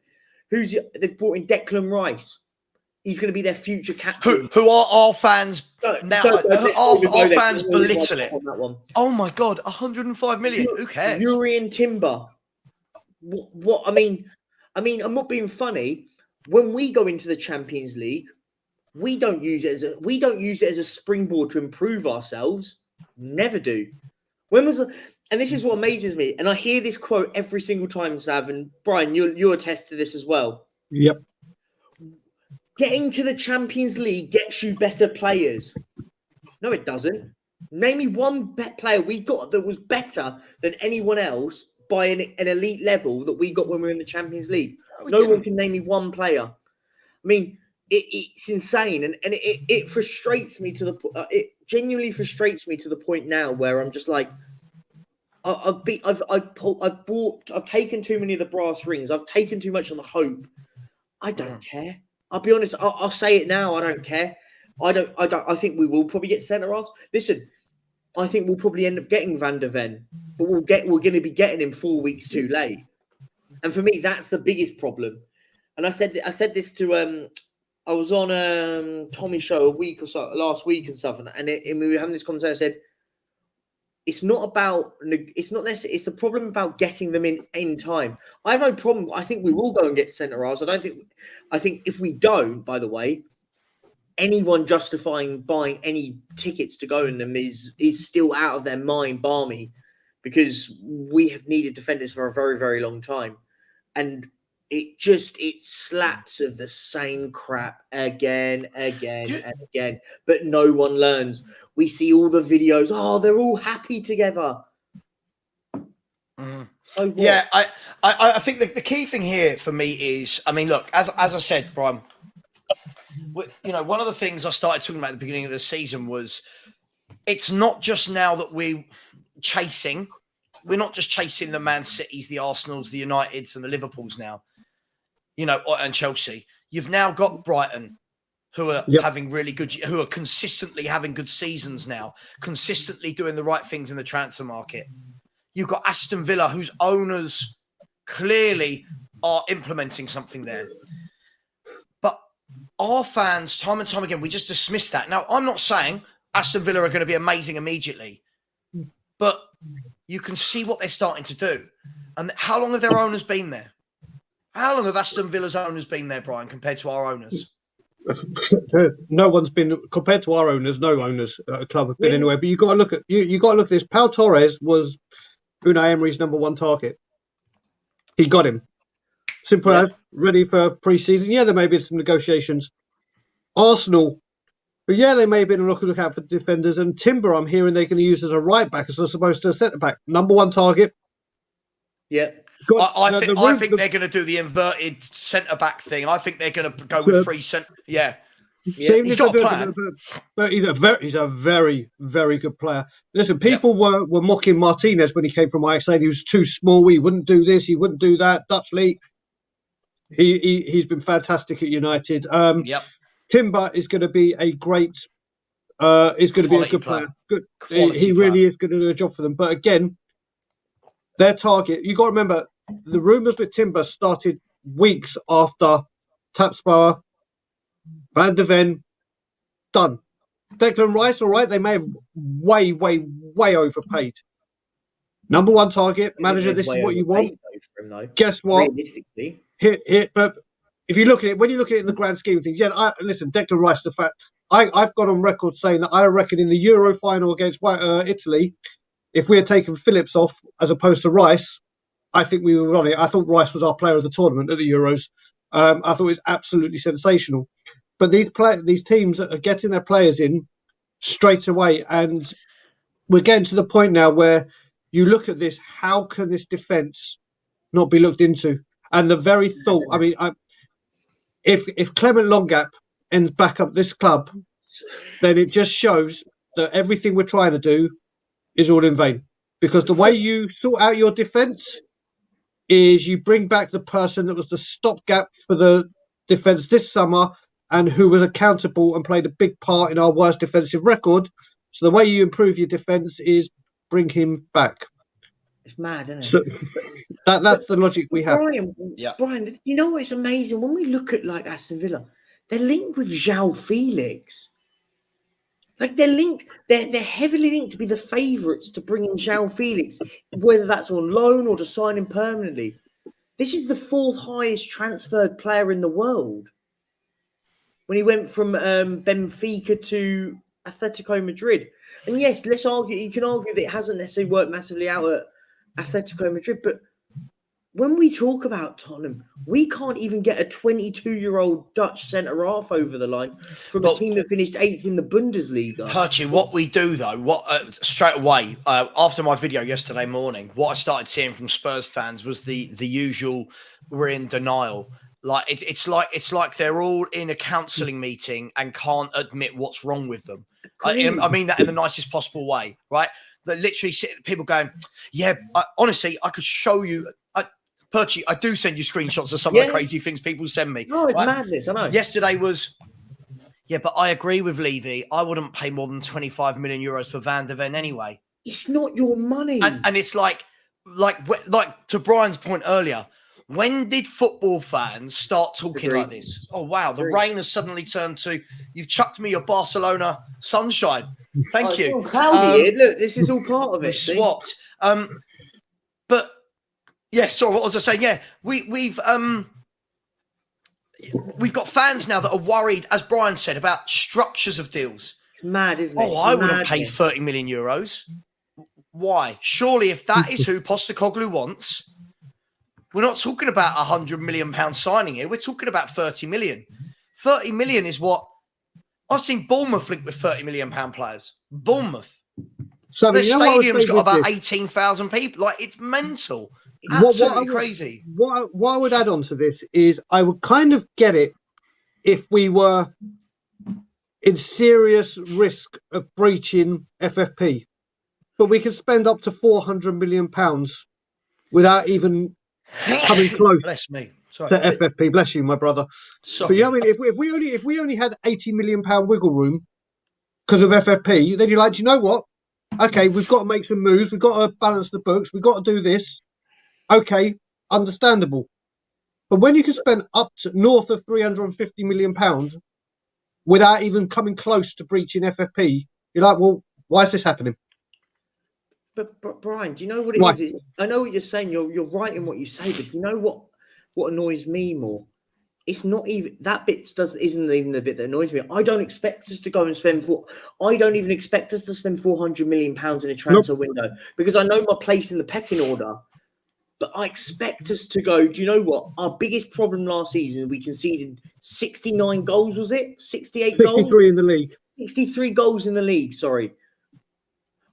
They've brought in Declan Rice. He's going to be their future captain. Who are our fans now? Our fans belittle it. Oh my God, 105 million. Who cares? Urian Timber. What? I mean, I'm not being funny. When we go into the Champions League, we don't use it as a springboard to improve ourselves. Never do. And this is what amazes me. And I hear this quote every single time, Sav, and Brian, you'll attest to this as well. Yep. Getting to the Champions League gets you better players. No, it doesn't. Name me one player we got that was better than anyone else by an elite level that we got when we were in the Champions League. No one can name me one player. I mean, it's insane, and it frustrates me it genuinely frustrates me to the point now where I'm just like, I've taken too many of the brass rings. I've taken too much on the hope. I don't care. I'll be honest. I'll say it now. I don't care. I think we will probably get centre halves. Listen, I think we'll probably end up getting Van der Ven, but we're going to be getting him 4 weeks too late. And for me, that's the biggest problem. And I said this to I was on Tommy's show last week and stuff, and we were having this conversation. I said, it's not necessarily. It's the problem about getting them in time. I have no problem. I think we will go and get centre halves. I think if we don't, by the way, anyone justifying buying any tickets to go in them is still out of their mind, barmy, because we have needed defenders for a very, very long time, and it slaps of the same crap again and again, but no one learns. We see all the videos. Oh, they're all happy together. Mm. So yeah, I think the key thing here for me is, I mean, look, as I said, Brian, one of the things I started talking about at the beginning of the season was it's not just now that we're not just chasing the Man Cities, the Arsenals, the Uniteds and the Liverpools now, and Chelsea. You've now got Brighton, who are who are consistently having good seasons now, consistently doing the right things in the transfer market. You've got Aston Villa, whose owners clearly are implementing something there. But our fans, time and time again, we just dismiss that. Now, I'm not saying Aston Villa are going to be amazing immediately. but you can see what they're starting to do. And how long have their owners been there? How long have Aston Villa's owners been there, Brian, compared to our owners? No one's been compared to our owners. No owners at a club have been anywhere. But you got to look at you got to look at this. Pau Torres was Unai Emery's number one target. He got him. Simple as ready for pre-season. Yeah, there may be some negotiations. Arsenal, but yeah, they may have been a look out for defenders. And Timber, I'm hearing they're going to use as a right back as opposed to a centre back. Number one target. Yeah. I think they're going to do the inverted centre back thing. I think they're going to go with free centre. Yeah. He's got a plan. But he's a very, very good player. Listen, people were mocking Martinez when he came from Ajax, saying he was too small. He wouldn't do this. He wouldn't do that. Dutch league. He's been fantastic at United. Timber is going to be a great. Is going to be a good player. Good. He really is going to do a job for them. But again, their target. You got to remember the rumours with Timber started weeks after Tapsbauer, Van de Ven, done. Declan Rice, all right, they may have way overpaid. Number one target, manager, this is what you want. Guess what? Realistically. But if you look at it, when you look at it in the grand scheme of things, listen, Declan Rice, the fact, I've got on record saying that I reckon in the Euro final against Italy, if we had taken Phillips off as opposed to Rice, I think we were on it. I thought Rice was our player of the tournament at the Euros. I thought it was absolutely sensational. But these teams are getting their players in straight away. And we're getting to the point now where you look at this, how can this defence not be looked into? And the very thought, I mean, if Clement Longap ends back up this club, then it just shows that everything we're trying to do is all in vain. Because the way you sort out your defence is you bring back the person that was the stopgap for the defence this summer and who was accountable and played a big part in our worst defensive record. So the way you improve your defence is bring him back. It's mad, isn't it? So that's the logic we have. Brian, you know what's amazing? When we look at like Aston Villa, they're linked with João Felix. Like they're heavily linked to be the favourites to bring in João Felix, whether that's on loan or to sign him permanently. This is the fourth highest transferred player in the world. When he went from Benfica to Atletico Madrid. And yes, you can argue that it hasn't necessarily worked massively out at Atletico Madrid, but when we talk about Tottenham, we can't even get a 22-year-old Dutch centre-half over the line from a team that finished 8th in the Bundesliga. Perchy, what we do, though, straight away, after my video yesterday morning, what I started seeing from Spurs fans was the usual, we're in denial. Like it's like they're all in a counselling meeting and can't admit what's wrong with them. I mean that in the nicest possible way, right? They literally people going, honestly, I could show you. Perchy, I do send you screenshots of some of the crazy things people send me. No, it's madness, I know. Yesterday was, but I agree with Levy. I wouldn't pay more than 25 million euros for Van de Ven anyway. It's not your money. And it's like to Brian's point earlier, when did football fans start talking like this? Oh, wow, the rain has suddenly turned to, you've chucked me your Barcelona sunshine. Thank you. It's all cloudy here. Look, this is all part of it. Swapped. But, sorry, what was I saying? Yeah, we've got fans now that are worried, as Brian said, about structures of deals. It's mad, isn't it? Oh, I wouldn't pay 30 million euros. Why? Surely if that is who Postecoglou wants, we're not talking about £100 million signing here. We're talking about 30 million. 30 million is what I've seen Bournemouth linked with 30 million pound players. Bournemouth. So the stadium's got about 18,000 people. Like, it's mental. Absolutely crazy. What I would add on to this is I would kind of get it if we were in serious risk of breaching FFP. But we could spend up to £400 million without even coming close to FFP. Bless you, my brother. Sorry. But I mean, if we only had £80 million wiggle room because of FFP, then you're like, do you know what? Okay, we've got to make some moves. We've got to balance the books. We've got to do this. Okay, understandable. But when you can spend up to north of £350 million without even coming close to breaching FFP, you're like, well, why is this happening? But Brian, do you know what it is? I know what you're saying. You're right in what you say, but do you know what annoys me more? It's not even that bit isn't even the bit that annoys me. I don't expect us to go and spend I don't even expect us to spend £400 million in a transfer window because I know my place in the pecking order. But I expect us to go. Do you know what? Our biggest problem last season, we conceded 69 goals. Was it 68 goals? 63 in the league. 63 goals in the league. Sorry.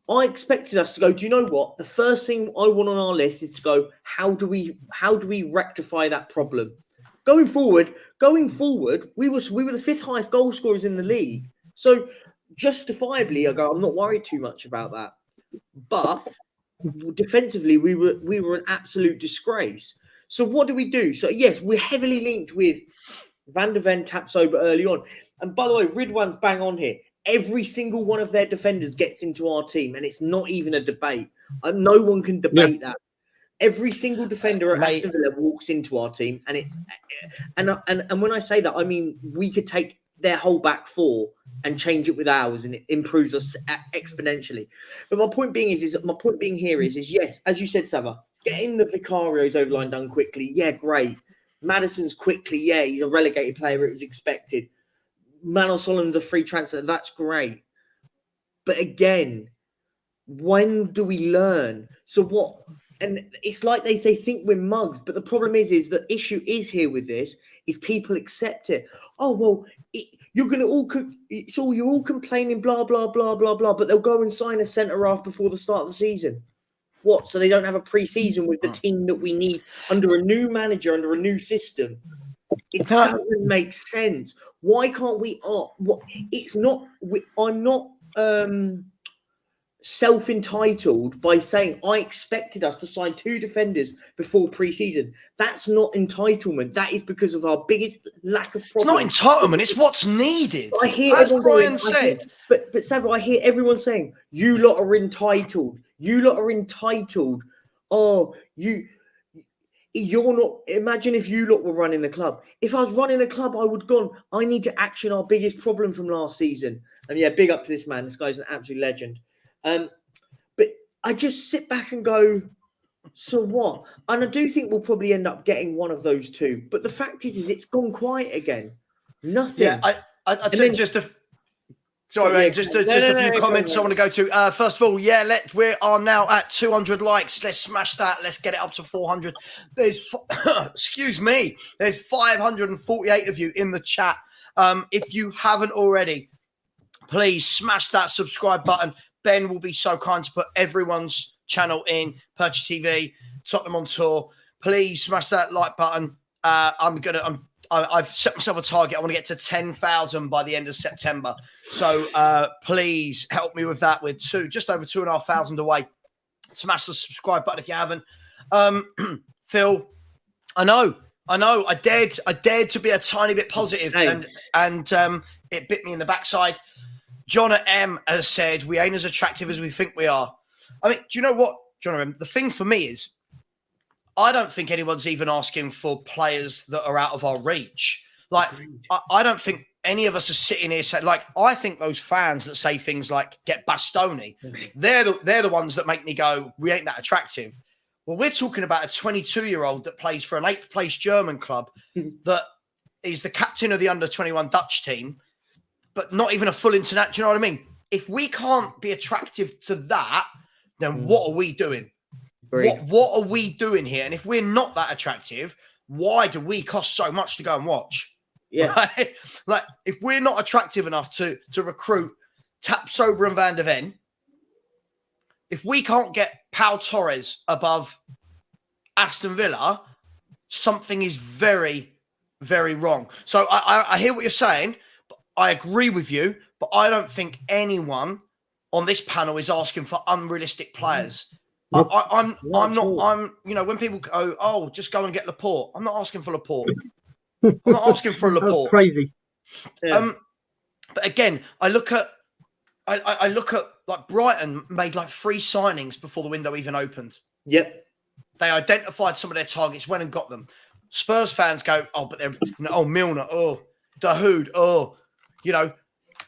I expected us to go, do you know what? The first thing I want on our list is to go, how do we rectify that problem? Going forward, we were the fifth highest goal scorers in the league. So justifiably, I'm not worried too much about that. But defensively, we were an absolute disgrace. So what do we do? So yes, we're heavily linked with Van der Ven, Tapsoba early on. And by the way, Ridwan's bang on here. Every single one of their defenders gets into our team, and it's not even a debate. No one can debate that. Every single defender at Aston Villa walks into our team, and it's and when I say that, I mean we could take their whole back four and change it with ours, and it improves us exponentially. But my point being is yes, as you said, Savva, getting the Vicario's over line done quickly, yeah, great. Madison's quickly, yeah, he's a relegated player, it was expected. Manuel Solomon's a free transfer, that's great. But again, when do we learn? So what? And it's like they think we're mugs, but the problem is the issue is here with this is people accept it. Oh well, you're all complaining, blah blah blah blah blah, but they'll go and sign a centre half before the start of the season. What? So they don't have a pre-season with the team that we need under a new manager, under a new system. It doesn't make sense. Why can't we? I'm not self-entitled by saying I expected us to sign 2 defenders before pre-season. That's not entitlement. That is because of our biggest lack of problem. It's not entitlement. It's what's needed. I hear, as Brian said. But Savva, I hear everyone saying, you lot are entitled. You lot are entitled. Oh, you're not. Imagine if you lot were running the club. If I was running the club, I would gone, I need to action our biggest problem from last season. And yeah, big up to this man. This guy's an absolute legend. But I just sit back and go, so what? And I do think we'll probably end up getting one of those 2. But the fact is it's gone quiet again. Nothing. Yeah, I think just a few comments I want to go to. First of all, we are now at 200 likes. Let's smash that. Let's get it up to 400. There's 548 of you in the chat. If you haven't already, please smash that subscribe button. Ben will be so kind to put everyone's channel in Purchase TV, Tottenham on Tour. Please smash that like button. I've set myself a target. I want to get to 10,000 by the end of September. So please help me with that. We're just over 2,500 away. Smash the subscribe button if you haven't. Phil, I know. I dared to be a tiny bit positive, and it bit me in the backside. John at M has said, we ain't as attractive as we think we are. I mean, do you know what, John M? The thing for me is, I don't think anyone's even asking for players that are out of our reach. Like, I don't think any of us are sitting here saying, like, I think those fans that say things like, get Bastoni, they're the ones that make me go, we ain't that attractive. Well, we're talking about a 22-year-old that plays for an 8th place German club that is the captain of the under-21 Dutch team, but not even a full international. Do you know what I mean? If we can't be attractive to that, then what are we doing? What are we doing here? And if we're not that attractive, why do we cost so much to go and watch? Yeah. Right? Like, if we're not attractive enough to recruit Tapsoba and Van der Ven, if we can't get Pau Torres above Aston Villa, something is very, very wrong. So I hear what you're saying. I agree with you, but I don't think anyone on this panel is asking for unrealistic players. I'm not, when people go, oh, just go and get Laporte. I'm not asking for Laporte. I'm not asking for Laporte. That's crazy. Yeah. But again, I look at like Brighton made like 3 signings before the window even opened. Yep. They identified some of their targets, went and got them. Spurs fans go, oh, but they're, Milner, oh, Dahoud, oh,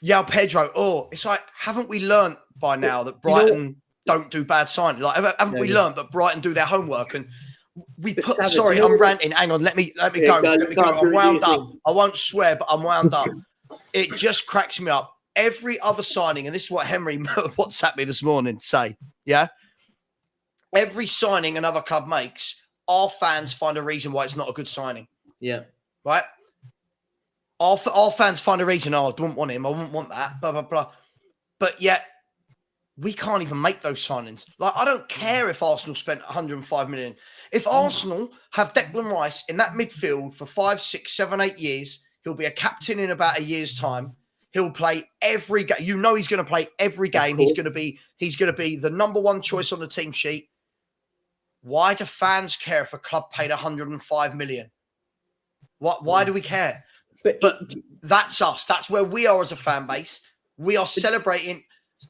Yao Pedro, oh. It's like, haven't we learnt by now that Brighton don't do bad signing. Like, haven't we learned that Brighton do their homework? And we put. Savage, sorry, I'm ranting. Hang on, let me go. Let me go. I'm wound up. I won't swear, but I'm wound up. It just cracks me up. Every other signing, and this is what Henry WhatsApped me this morning. Say, yeah. Every signing another club makes, our fans find a reason why it's not a good signing. Yeah. Right. Our fans find a reason. Oh, I don't want him. I wouldn't want that. Blah blah blah. But yet, we can't even make those signings. Like, I don't care if Arsenal spent 105 million. If Arsenal have Declan Rice in that midfield for 5, 6, 7, 8 years, he'll be a captain in about a year's time. He'll play every game. You know he's going to play every game. He's going to be the number one choice on the team sheet. Why do fans care if a club paid 105 million? Why do we care? But that's us. That's where we are as a fan base. We are celebrating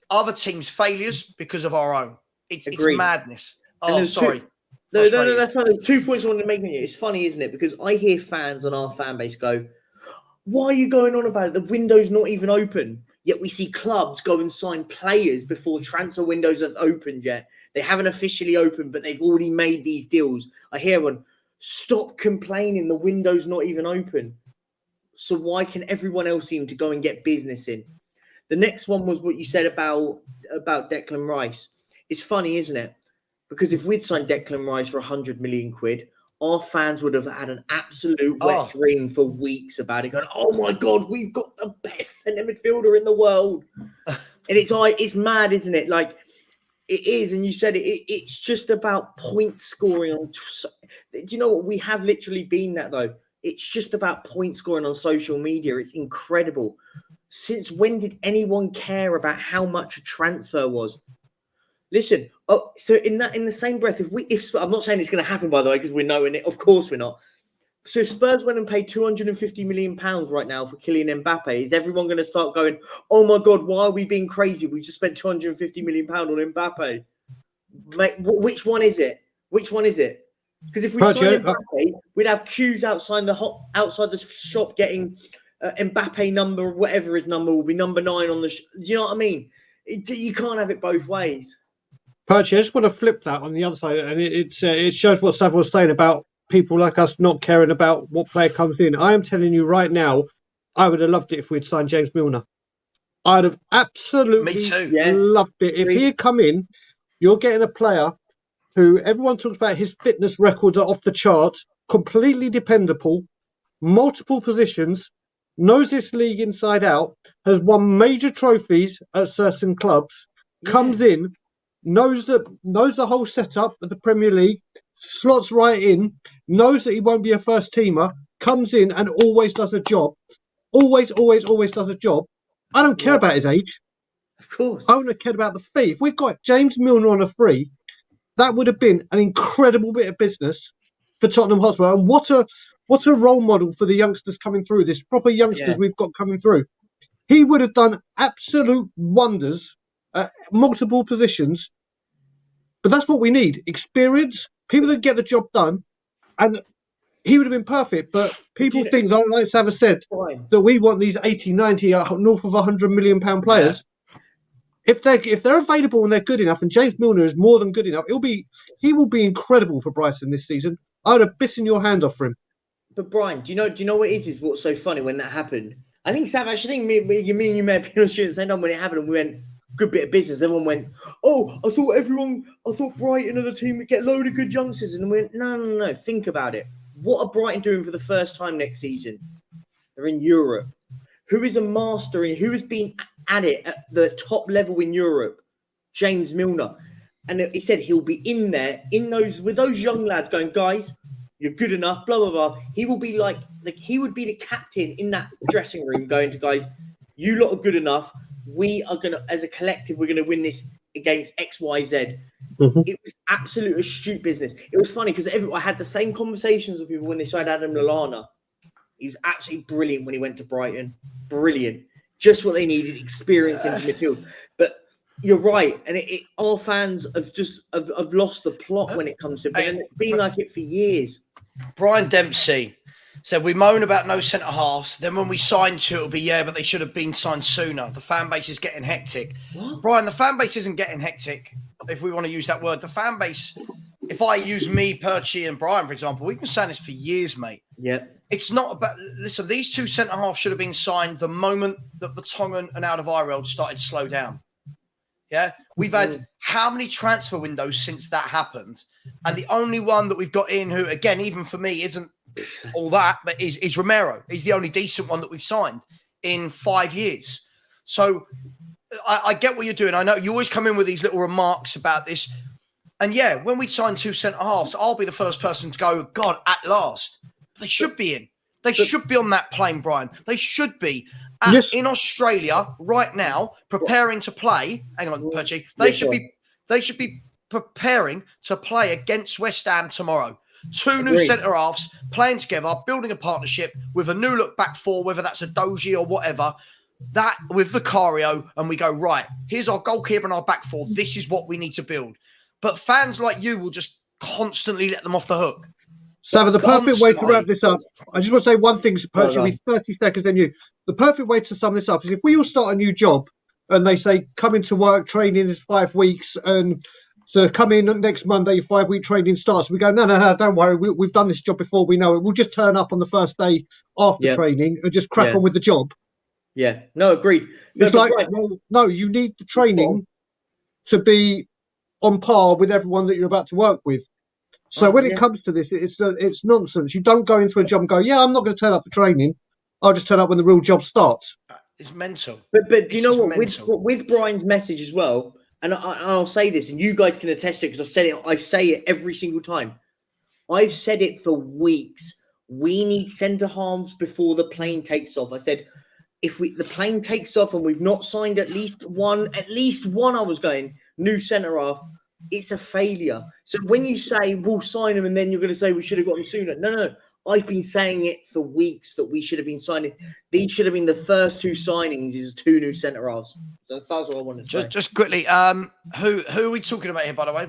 other teams' failures because of our own. It's madness. Oh, sorry. No, that's fine. There's 2 points I wanted to make on you. It's funny, isn't it? Because I hear fans on our fan base go, why are you going on about it? The window's not even open. Yet we see clubs go and sign players before transfer windows have opened yet. They haven't officially opened, but they've already made these deals. I hear one, stop complaining. The window's not even open. So why can everyone else seem to go and get business in? The next one was what you said about Declan Rice. It's funny, isn't it? Because if we'd signed Declan Rice for 100 million quid, our fans would have had an absolute wet dream for weeks about it, going, oh my God, we've got the best centre midfielder in the world. And it's mad, isn't it? Like, it is. And you said it's just about point scoring. Do you know what? We have literally been that, though. It's just about point scoring on social media. It's incredible. Since when did anyone care about how much a transfer was? Listen, so in the same breath, if I'm not saying it's going to happen, by the way, because we're knowing it. Of course we're not. So if Spurs went and paid £250 million right now for Kylian Mbappe, is everyone going to start going, oh my God, why are we being crazy? We just spent £250 million on Mbappe. Mate, which one is it? Which one is it? Because if we sign Mbappe, we'd have queues outside the shop getting Mbappe number, whatever his number will be, number 9 on the. Do you know what I mean? You can't have it both ways. Perchy, I just want to flip that on the other side, and it shows what Savva was saying about people like us not caring about what player comes in. I am telling you right now, I would have loved it if we'd signed James Milner. I'd have absolutely loved it. If he had come in, you're getting a player who everyone talks about his fitness records are off the charts, completely dependable, multiple positions, knows this league inside out, has won major trophies at certain clubs, comes in, knows the whole setup of the Premier League, slots right in, knows that he won't be a first teamer, comes in and always does a job. Always does a job. I don't care about his age. Of course. I only care about the fee. If we've got James Milner on a free, that would have been an incredible bit of business for Tottenham Hotspur. And what a role model for the youngsters coming through, this proper youngsters we've got coming through. He would have done absolute wonders at multiple positions. But that's what we need. Experience, people that get the job done. And he would have been perfect. But people think, like Savva said, that we want these 80, 90, north of £100 million players. If they're available and they're good enough, and James Milner is more than good enough, he will be incredible for Brighton this season. I would have bitten your hand off for him. But Brian, do you know what it is what's so funny when that happened? I think Savva, actually, me and you may have been on the street at the same time when it happened, and we went, good bit of business. Everyone went, oh, I thought Brighton are the team that get a load of good youngsters. And we went, no. Think about it. What are Brighton doing for the first time next season? They're in Europe. Who is a master who has been at it at the top level in Europe? James Milner. And he said he'll be in there with those young lads going, guys, you're good enough, blah, blah, blah. He will be like he would be the captain in that dressing room going to guys, you lot are good enough. We are going to, as a collective, we're going to win this against XYZ. Mm-hmm. It was absolute astute business. It was funny because I had the same conversations with people when they signed Adam Lallana. He was absolutely brilliant when he went to Brighton. Brilliant. Just what they needed, experience in the midfield. But you're right. And our fans have lost the plot when it comes to it. And it's been like it for years. Brian Dempsey said, we moan about no centre-halves. Then when we sign two, it'll be, but they should have been signed sooner. The fan base is getting hectic. What? Brian, the fan base isn't getting hectic. if we want to use that word, the fan base, if I use me, Perchie and Brian, for example, we've been saying this for years, mate. Yeah. It's not about, listen, these two centre-halves should have been signed the moment that Vertonghen and Alderweireld started to slow down. Yeah? We've had how many transfer windows since that happened? And the only one that we've got in who, again, even for me, isn't all that, but is Romero. He's the only decent one that we've signed in 5 years. So I get what you're doing. I know you always come in with these little remarks about this. And yeah, when we sign two centre-halves, I'll be the first person to go, God, at last. They should be in. They should be on that plane, Brian. They should be in Australia right now, preparing to play. Hang on, Perchie. They should be preparing to play against West Ham tomorrow. Two new centre-halves playing together, building a partnership with a new look back four, whether that's a Doji or whatever. That with Vicario, and we go, right, here's our goalkeeper and our back four. This is what we need to build. But fans like you will just constantly let them off the hook. Savva, the perfect way to wrap this up, I just want to say one thing, Perchie, with 30 seconds, then you. The perfect way to sum this up is if we all start a new job and they say, come into work, training is 5 weeks, and so come in next Monday, 5-week training starts. We go, no, don't worry, we've done this job before, we know it. We'll just turn up on the first day after training and just crack on with the job. Yeah, no, agreed. It's like, no, you need the training to be on par with everyone that you're about to work with. So when it comes to this, it's nonsense. You don't go into a job and go, yeah, I'm not going to turn up for training. I'll just turn up when the real job starts. It's mental. But do you know what? With Brian's message as well, and I'll say this, and you guys can attest to it because I've said it. I say it every single time. I've said it for weeks. We need centre halves before the plane takes off. I said, if the plane takes off and we've not signed at least one, I was going, new centre half, it's a failure. So when you say we'll sign them and then you're going to say we should have got them sooner. No. I've been saying it for weeks that we should have been signing. These should have been the first two signings is two new centre halves. So that's what I wanted to say. Just quickly, who are we talking about here, by the way?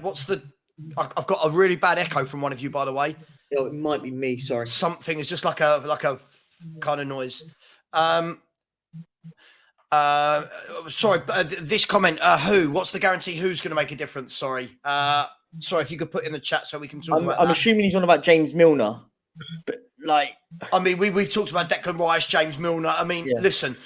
I've got a really bad echo from one of you, by the way. Oh, it might be me, sorry. Something is just like a kind of noise. Sorry, this comment, what's the guarantee who's going to make a difference? Sorry, if you could put in the chat so we can talk about I'm assuming he's on about James Milner, but I mean, we've talked about Declan Rice, James Milner. I mean, listen,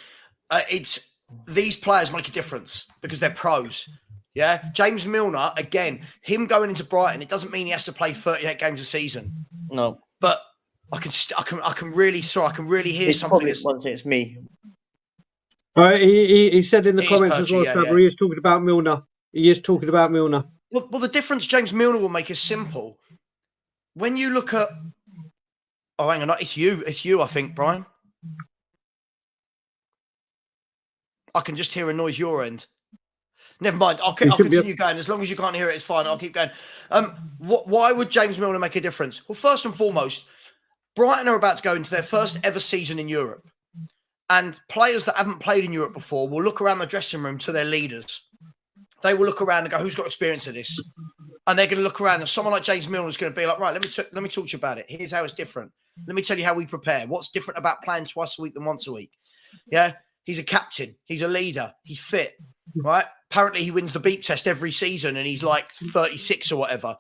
it's these players make a difference because they're pros. Yeah, James Milner, again, him going into Brighton, it doesn't mean he has to play 38 games a season. No, but I can really hear something. It's me. He said in the comments as well, he is talking about Milner. Well, the difference James Milner will make is simple. When you look at... Oh, hang on. It's you, I think, Brian. I can just hear a noise your end. Never mind. I'll continue going. As long as you can't hear it, it's fine. I'll keep going. Why would James Milner make a difference? Well, first and foremost, Brighton are about to go into their first ever season in Europe. And players that haven't played in Europe before will look around the dressing room to their leaders. They will look around and go, who's got experience of this? And they're going to look around and someone like James Milner is going to be like, right, let me talk to you about it. Here's how it's different. Let me tell you how we prepare. What's different about playing twice a week than once a week? Yeah, he's a captain. He's a leader. He's fit, right? Apparently he wins the beep test every season and he's like 36 or whatever.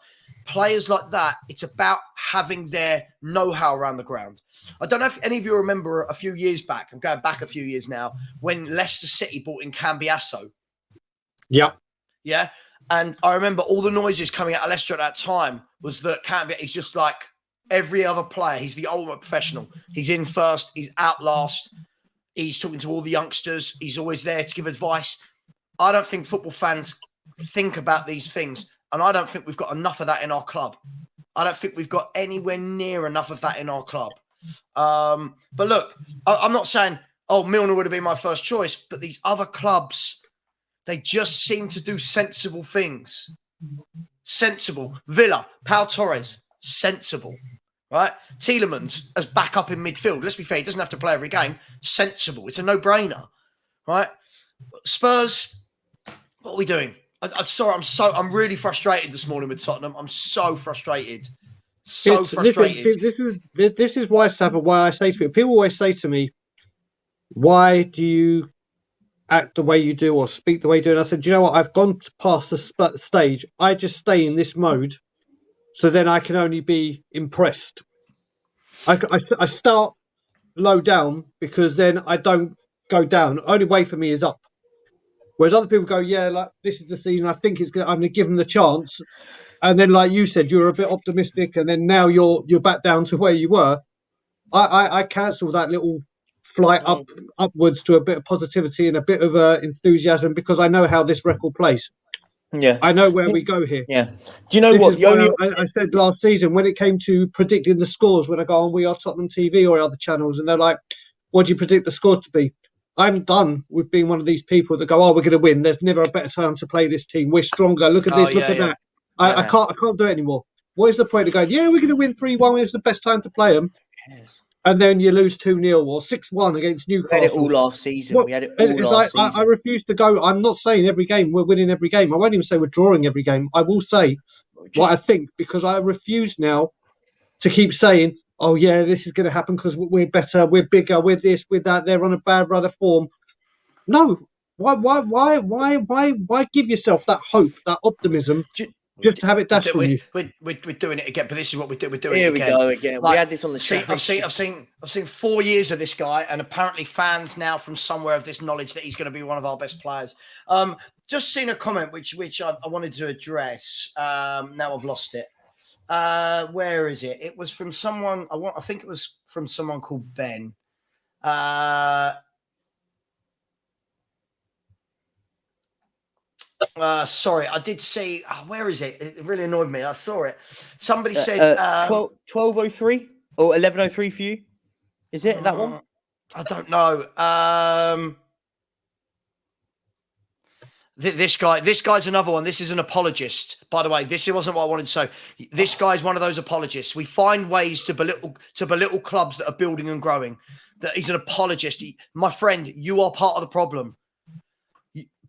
Players like that, it's about having their know-how around the ground. I don't know if any of you remember a few years back, I'm going back a few years now, when Leicester City bought in Cambiasso. Yeah. Yeah. And I remember all the noises coming out of Leicester at that time was that Cambiasso is just like every other player. He's the ultimate professional. He's in first. He's out last. He's talking to all the youngsters. He's always there to give advice. I don't think football fans think about these things. And I don't think we've got enough of that in our club. I don't think we've got anywhere near enough of that in our club. But look, I'm not saying, Milner would have been my first choice, but these other clubs, they just seem to do sensible things. Sensible. Villa, Pau Torres, sensible. Right? Tielemans as backup in midfield. Let's be fair, he doesn't have to play every game. Sensible. It's a no-brainer. Right? Spurs, what are we doing? I'm really frustrated this morning with Tottenham. I'm so frustrated. Frustrated. This is why, Savva, why I say to people always say to me, why do you act the way you do or speak the way you do. And I said, you know what? I've gone past the stage. I just stay in this mode, so then I can only be impressed. I start low down because then I don't go down. The only way for me is up. Whereas other people go, yeah, like this is the season. I think I'm going to give them the chance. And then, like you said, you're a bit optimistic, and then now you're back down to where you were. I cancel that little flight upwards to a bit of positivity and a bit of enthusiasm because I know how this record plays. Yeah, I know where we go here. Yeah. Do you know what? I said last season when it came to predicting the scores, when I go on We Are Tottenham TV or other channels, and they're like, "What do you predict the score to be?" I'm done with being one of these people that go, "Oh, we're going to win. There's never a better time to play this team. We're stronger. Look at this. Look at that." I can't do it anymore. What is the point of going, yeah, we're going to win 3-1. It's the best time to play them. Yes. And then you lose 2-0 or 6-1 against Newcastle. We had it all last season. We had it all last season. I refuse to go. I'm not saying every game we're winning every game. I won't even say we're drawing every game. I will say what I think because I refuse now to keep saying, oh, yeah, this is going to happen because we're better, we're bigger, we're this, we're that. They're on a bad run of form. No. Why give yourself that hope, that optimism? Just to have it dashed from you. We're doing it again, but this is what we do. We're doing Here it again. Here we go again. Like, we had this on the chat. I've seen 4 years of this guy, and apparently fans now from somewhere of this knowledge that he's going to be one of our best players. Just seen a comment which I wanted to address. Now I've lost it. Where is it? It was from someone. I think it was from someone called Ben. Sorry, I did see. Oh, where is it? It really annoyed me. I saw it. Somebody said 12:03 or 11:03 for you. Is it that one? I don't know. This guy's another one. This is an apologist, by the way. This wasn't what I wanted to say. This guy's one of those apologists. We find ways to belittle clubs that are building and growing. That he's an apologist. My friend, you are part of the problem.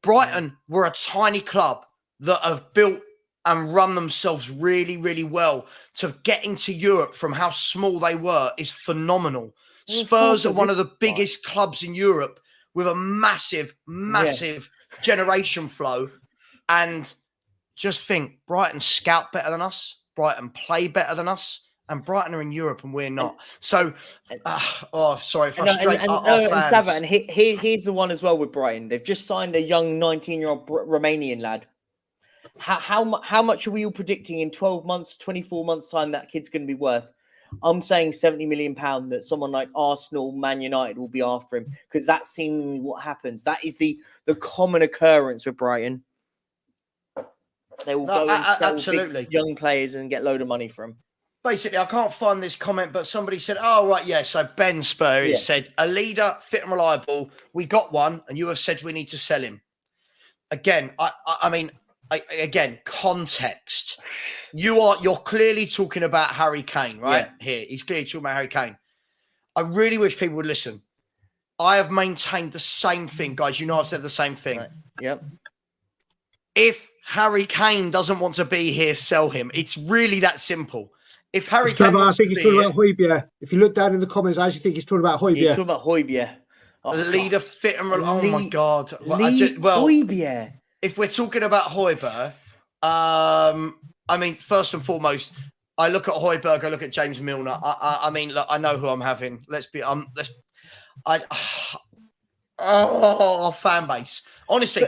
Brighton were a tiny club that have built and run themselves really, really well. To get into Europe from how small they were is phenomenal. Spurs are one of the biggest clubs in Europe with a massive generation flow. And just think, Brighton scout better than us. Brighton play better than us. And Brighton are in Europe and we're not. So, sorry, frustrate our fans. Savva, and here's the one as well with Brighton. They've just signed a young 19-year-old Romanian lad. How much are we all predicting in 12 months, 24 months' time that kid's going to be worth? I'm saying £70 million that someone like Arsenal, Man United will be after him because that's seemingly what happens. That is the common occurrence with Brighton. They will go and sell big young players and get a load of money from them. Basically, I can't find this comment, but somebody said, oh, right, yeah. So Ben Spur said, a leader, fit and reliable. We got one, and you have said we need to sell him. Again, I mean, context. You're clearly talking about Harry Kane, right? Yeah. Here, he's clearly talking about Harry Kane. I really wish people would listen. I have maintained the same thing, guys. You know I've said the same thing. Right. Yep. If Harry Kane doesn't want to be here, sell him. It's really that simple. If Harry Kane I think he's talking about Hojbjerg. If you look down in the comments, I actually think he's talking about Hojbjerg. He's talking about Hojbjerg. Oh, leader, fit and reliable. Oh, my God. Hojbjerg. If we're talking about Hojbjerg, I mean, first and foremost, I look at Hojbjerg, I look at James Milner. I mean, look, I know who I'm having. Our fan base. Honestly,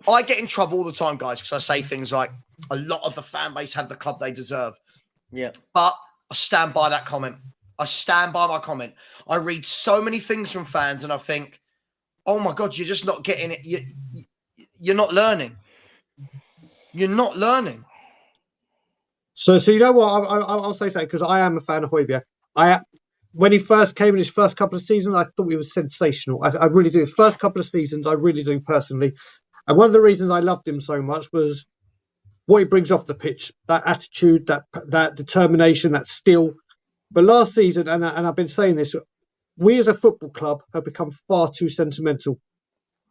I get in trouble all the time, guys, because I say things like a lot of the fan base have the club they deserve. Yeah. But I stand by that comment. I stand by my comment. I read so many things from fans and I think, oh my God, you're just not getting it. You're not learning. You're not learning. So you know what? I'll say something because I am a fan of Hojbjerg. When he first came in his first couple of seasons, I thought he was sensational. I really do. His first couple of seasons, I really do personally. And one of the reasons I loved him so much was what he brings off the pitch, that attitude, that determination, that skill. But last season, and I've been saying this, we as a football club have become far too sentimental.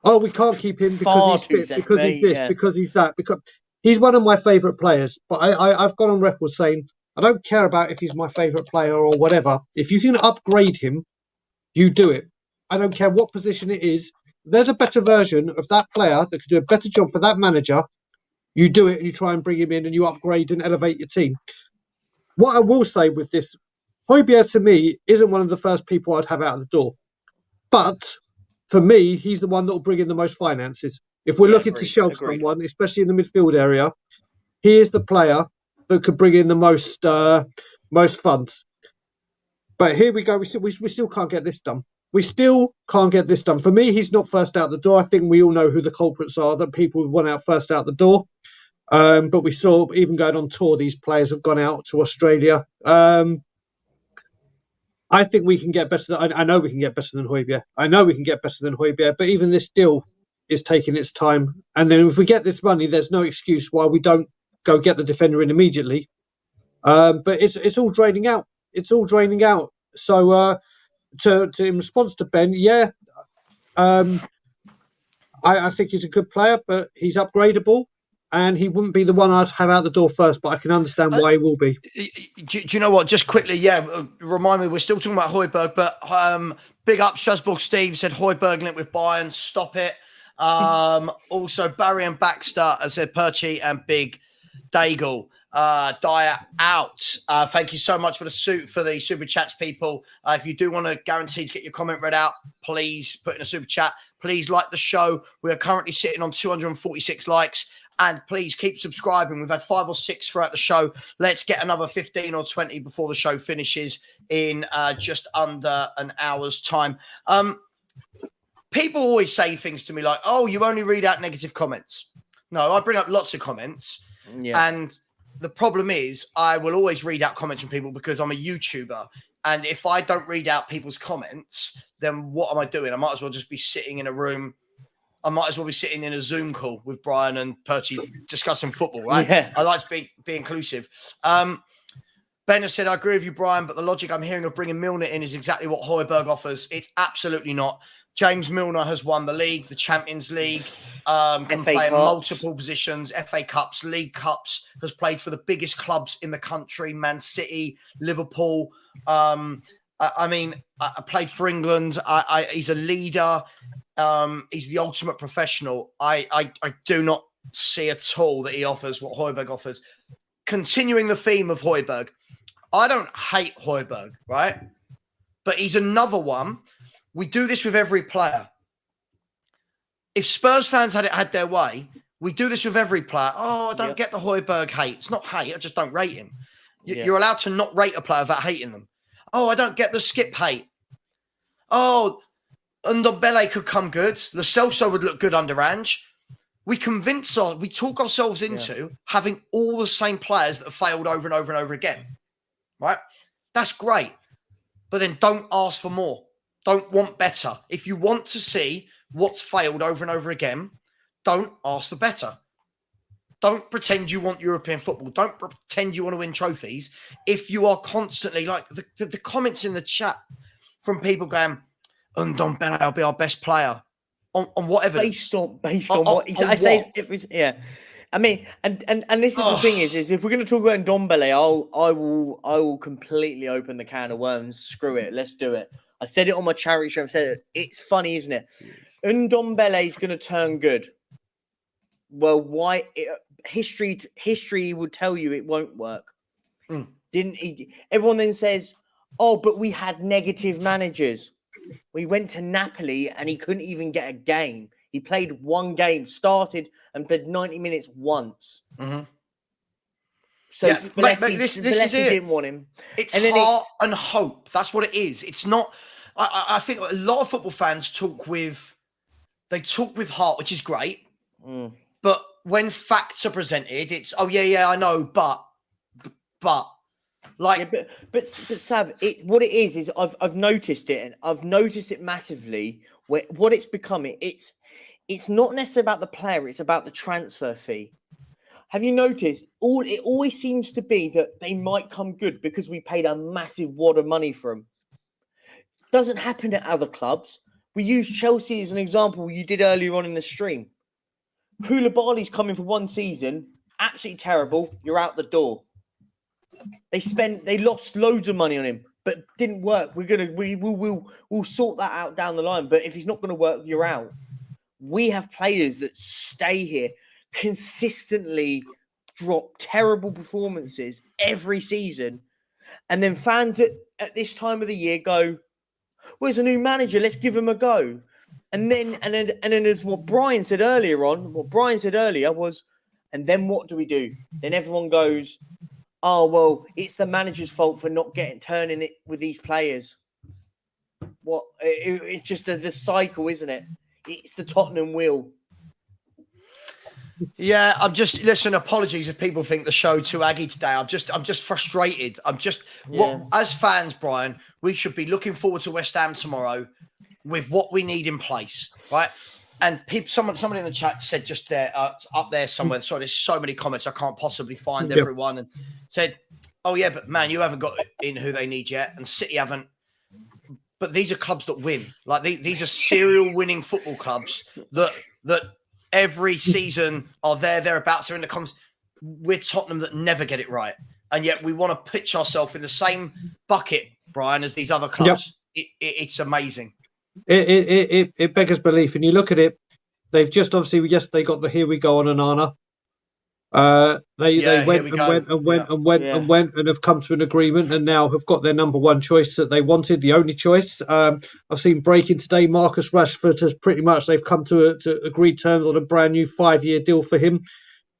Oh, we can't keep him because he's fit, because he's this, because he's that. Because he's one of my favourite players. But I've gone on record saying, I don't care about if he's my favourite player or whatever. If you can upgrade him, you do it. I don't care what position it is. there's a better version of that player that could do a better job for that manager, you do it and you try and bring him in and you upgrade and elevate your team. What I will say with this, Hojbjerg to me isn't one of the first people I'd have out of the door. But for me, he's the one that will bring in the most finances. If we're looking to shelf someone, especially in the midfield area, he is the player that could bring in the most funds. But here we go. We still can't get this done. We still can't get this done. For me, he's not first out the door. I think we all know who the culprits are that people want out first out the door. But we saw, even going on tour, these players have gone out to Australia. I think we can get better. I know we can get better than Hojbjerg. But even this deal is taking its time. And then if we get this money, there's no excuse why we don't go get the defender in immediately. But it's all draining out. So to in response to Ben, I think he's a good player, but he's upgradable. And he wouldn't be the one I'd have out the door first, but I can understand why he will be. Do you know what? Just quickly, remind me, we're still talking about Hojbjerg, but big up Strasbourg Steve said Hojbjerg linked with Bayern. Stop it. Also, Barry and Baxter has said Perchi and Big Daigle. Dyer out. Thank you so much for the super chats, people. If you do want to guarantee to get your comment read out, please put in a super chat. Please like the show. We are currently sitting on 246 likes. And please keep subscribing. We've had 5 or 6 throughout the show. Let's get another 15 or 20 before the show finishes in just under an hour's time. People always say things to me like, oh, you only read out negative comments. No, I bring up lots of comments. Yeah. And the problem is I will always read out comments from people because I'm a YouTuber. And if I don't read out people's comments, then what am I doing? I might as well just be sitting in a room. I might as well be sitting in a Zoom call with Brian and Perchi discussing football, right? Yeah. I like to be inclusive. Ben has said, I agree with you, Brian, but the logic I'm hearing of bringing Milner in is exactly what Hojbjerg offers. It's absolutely not. James Milner has won the league, the Champions League, can play in multiple positions, FA Cups, League Cups, has played for the biggest clubs in the country, Man City, Liverpool. I played for England. He's a leader. He's the ultimate professional. I do not see at all that he offers what Hojbjerg offers. Continuing the theme of Hojbjerg, I don't hate Hojbjerg, right? But he's another one. We do this with every player. If Spurs fans had their way, we do this with every player. Oh, I don't get the Hojbjerg hate. It's not hate. I just don't rate him. You're allowed to not rate a player without hating them. Oh, I don't get the Skip hate. Oh, Ndombele could come good. Lo Celso would look good under Ange. We talk ourselves into having all the same players that have failed over and over and over again. Right? That's great. But then don't ask for more. Don't want better. If you want to see what's failed over and over again, don't ask for better. Don't pretend you want European football. Don't pretend you want to win trophies. If you are constantly, like the comments in the chat from people going, Ndombele will be our best player. On what evidence? Based on what? I say everything. Yeah. I mean, and this is the thing is if we're going to talk about Ndombele, I will completely open the can of worms. Screw it. Let's do it. I said it on my charity show. I've said it. It's funny, isn't it? Yes. Ndombele is going to turn good. Well, why? History would tell you it won't work. Didn't he? Everyone then says, "Oh, but we had negative managers. We went to Napoli and he couldn't even get a game. He played one game, started and played 90 minutes once." Mm-hmm. So Spalletti this is it. Didn't want him. It's heart and hope. That's what it is. It's not. I think a lot of football fans talk with heart, which is great. But when facts are presented, it's I know, but like, but Sav, what it is I've noticed it, and I've noticed it massively. What it's becoming, it's not necessarily about the player; it's about the transfer fee. Have you noticed? It always seems to be that they might come good because we paid a massive wad of money for them. Doesn't happen at other clubs. We use Chelsea as an example. You did earlier on in the stream. Koulibaly's coming for one season, absolutely terrible. You're out the door. They lost loads of money on him, but didn't work. We'll sort that out down the line. But if he's not going to work, you're out. we have players that stay here, consistently drop terrible performances every season, and then fans at this time of the year go, well, there's a new manager, let's give him a go. And then as what Brian said earlier was, and then what do we do? Then everyone goes, oh, well, it's the manager's fault for not turning it with these players. What? It's just the cycle, isn't it? It's the Tottenham wheel. Yeah, listen, apologies if people think the show too aggy today. I'm just frustrated. As fans, Brian, we should be looking forward to West Ham tomorrow with what we need in place, right? And somebody in the chat said just there, up there somewhere, sorry, there's so many comments, I can't possibly find everyone, and said, oh yeah, but man, you haven't got in who they need yet, and City haven't. But these are clubs that win. Like these are serial winning football clubs that every season are thereabouts. They're in the comments. We're Tottenham that never get it right. And yet we want to pitch ourselves in the same bucket, Brian, as these other clubs. Yep. It's amazing. It beggars belief. And you look at it, they've just obviously, they got the here we go on Onana. They went and have come to an agreement and now have got their number one choice that they wanted, the only choice. I've seen breaking today, Marcus Rashford has pretty much, they've come to agreed terms on a brand new 5-year deal for him.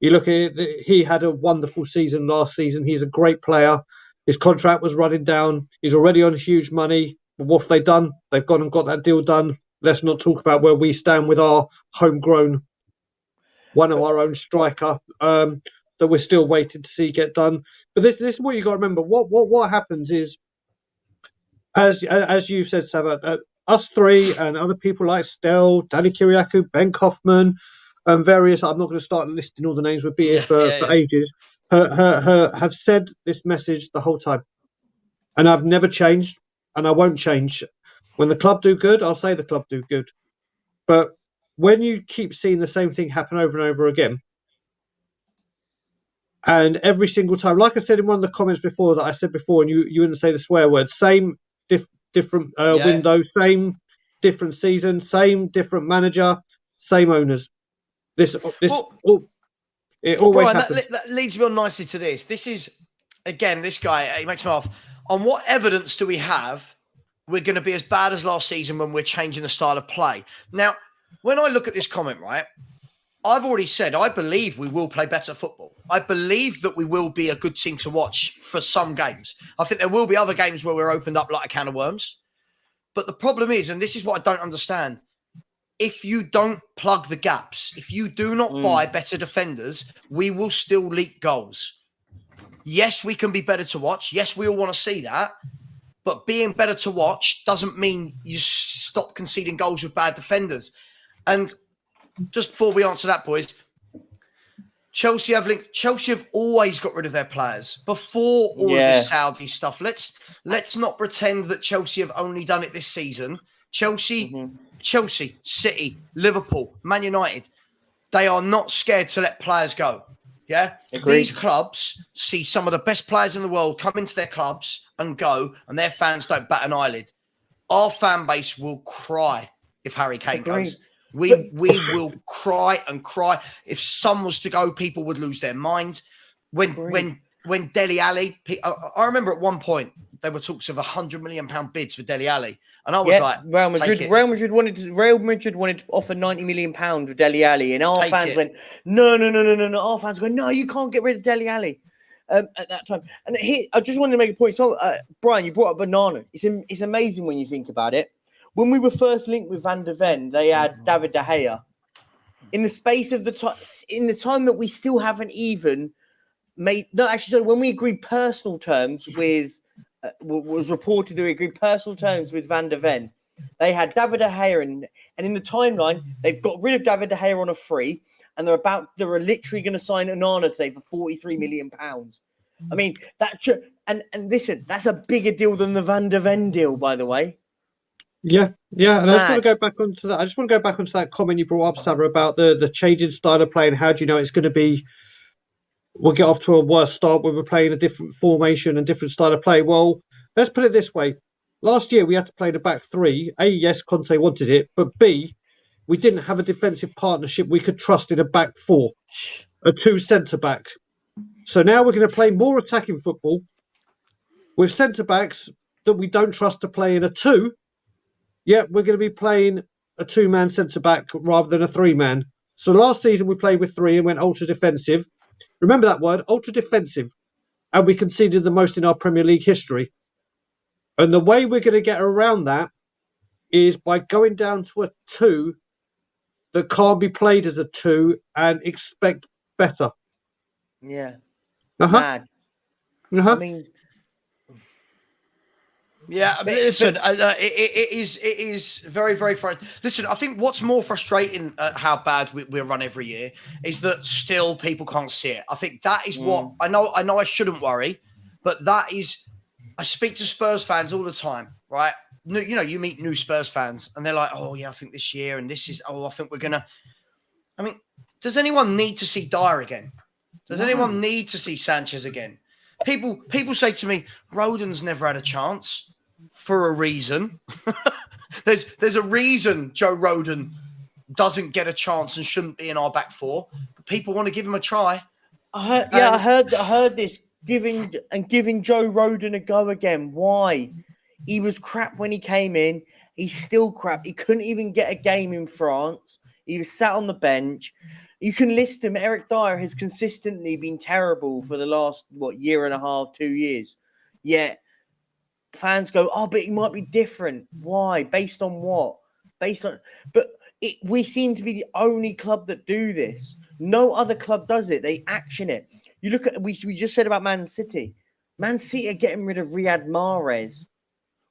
You look at it, he had a wonderful season last season. He's a great player. His contract was running down. He's already on huge money. But what have they done? They've gone and got that deal done. Let's not talk about where we stand with our homegrown, one of our own striker that we're still waiting to see get done. But this is what you got to remember. What happens is, as you said, Savva, us three and other people like Stel, Danny Kiriakou, Ben Kaufman, and various. I'm not going to start listing all the names. We'll be here for ages. Have said this message the whole time, and I've never changed, and I won't change. When the club do good, I'll say the club do good. But when you keep seeing the same thing happen over and over again, and every single time, like I said in one of the comments before that I said before, and you wouldn't say the swear word, same different window, same different season, same different manager, same owners. It always happens. That leads me on nicely to this. This is, again, this guy, he makes me laugh. On what evidence do we have we're going to be as bad as last season when we're changing the style of play? Now, when I look at this comment, right, I've already said I believe we will play better football. I believe that we will be a good team to watch for some games. I think there will be other games where we're opened up like a can of worms. But the problem is, and this is what I don't understand, if you don't plug the gaps, if you do not buy better defenders, we will still leak goals. Yes, we can be better to watch. Yes, we all want to see that. But being better to watch doesn't mean you stop conceding goals with bad defenders. And just before we answer that, boys, Chelsea have always got rid of their players before all of this Saudi stuff. Let's not pretend that Chelsea have only done it this season. Chelsea, City, Liverpool, Man United, they are not scared to let players go. Yeah, agreed. These clubs see some of the best players in the world come into their clubs and go, and their fans don't bat an eyelid. Our fan base will cry if Harry Kane goes. We will cry and cry. If Son was to go, people would lose their mind. When Dele Alli, I remember at one point there were talks of £100 million bids for Dele Alli, and I was like, Real Madrid wanted to offer £90 million for Dele Alli, and our fans went, no. Our fans went, no, you can't get rid of Dele Alli at that time. And here, I just wanted to make a point. So, Brian, you brought up Banana. It's amazing when you think about it. When we were first linked with Van der Ven, they had David De Gea. In the space of the time that we still haven't even made, when we agreed personal terms with, was reported that we agreed personal terms with Van der Ven, they had David De Gea, and in the timeline, they've got rid of David De Gea on a free, and they're literally going to sign Onana today for £43 million. I mean, and listen, that's a bigger deal than the Van der Ven deal, by the way. Yeah, and I just want to go back onto that. I just want to go back onto that comment you brought up, Savva, about the changing style of play and how do you know it's going to be. We'll get off to a worse start when we're playing a different formation and different style of play. Well, let's put it this way: last year we had to play the back three. A, yes, Conte wanted it, but B, we didn't have a defensive partnership we could trust in a back four, a 2 centre-back. So now we're going to play more attacking football with centre-backs that we don't trust to play in a 2. Yet we're going to be playing a 2-man centre-back rather than a 3-man. So last season we played with 3 and went ultra-defensive. Remember that word, ultra-defensive. And we conceded the most in our Premier League history. And the way we're going to get around that is by going down to a 2 that can't be played as a 2 and expect better. Yeah. Uh-huh. Mad. Uh-huh. I mean, yeah, listen, it is very, very frustrating. Listen, I think what's more frustrating at how bad we run every year is that still people can't see it. I think that is what I know I shouldn't worry, but that is, I speak to Spurs fans all the time, right? You know, you meet new Spurs fans and they're like, oh yeah, I think this year and this is, I think we're going to, I mean, does anyone need to see Dyer again? Does anyone need to see Sanchez again? People say to me, Rodon's never had a chance. For a reason. there's a reason Joe Rodon doesn't get a chance and shouldn't be in our back four. But people want to give him a try. I heard this giving Joe Rodon a go again. Why? He was crap when he came in. He's still crap. He couldn't even get a game in France. He was sat on the bench. You can list him. Eric Dyer has consistently been terrible for the last year and a half, 2 years. Yet fans go, oh, but it might be different. Why? Based on what? We seem to be the only club that do this. No other club does it. They action it. You look at, we just said about Man City. Man City are getting rid of Riyad Mahrez.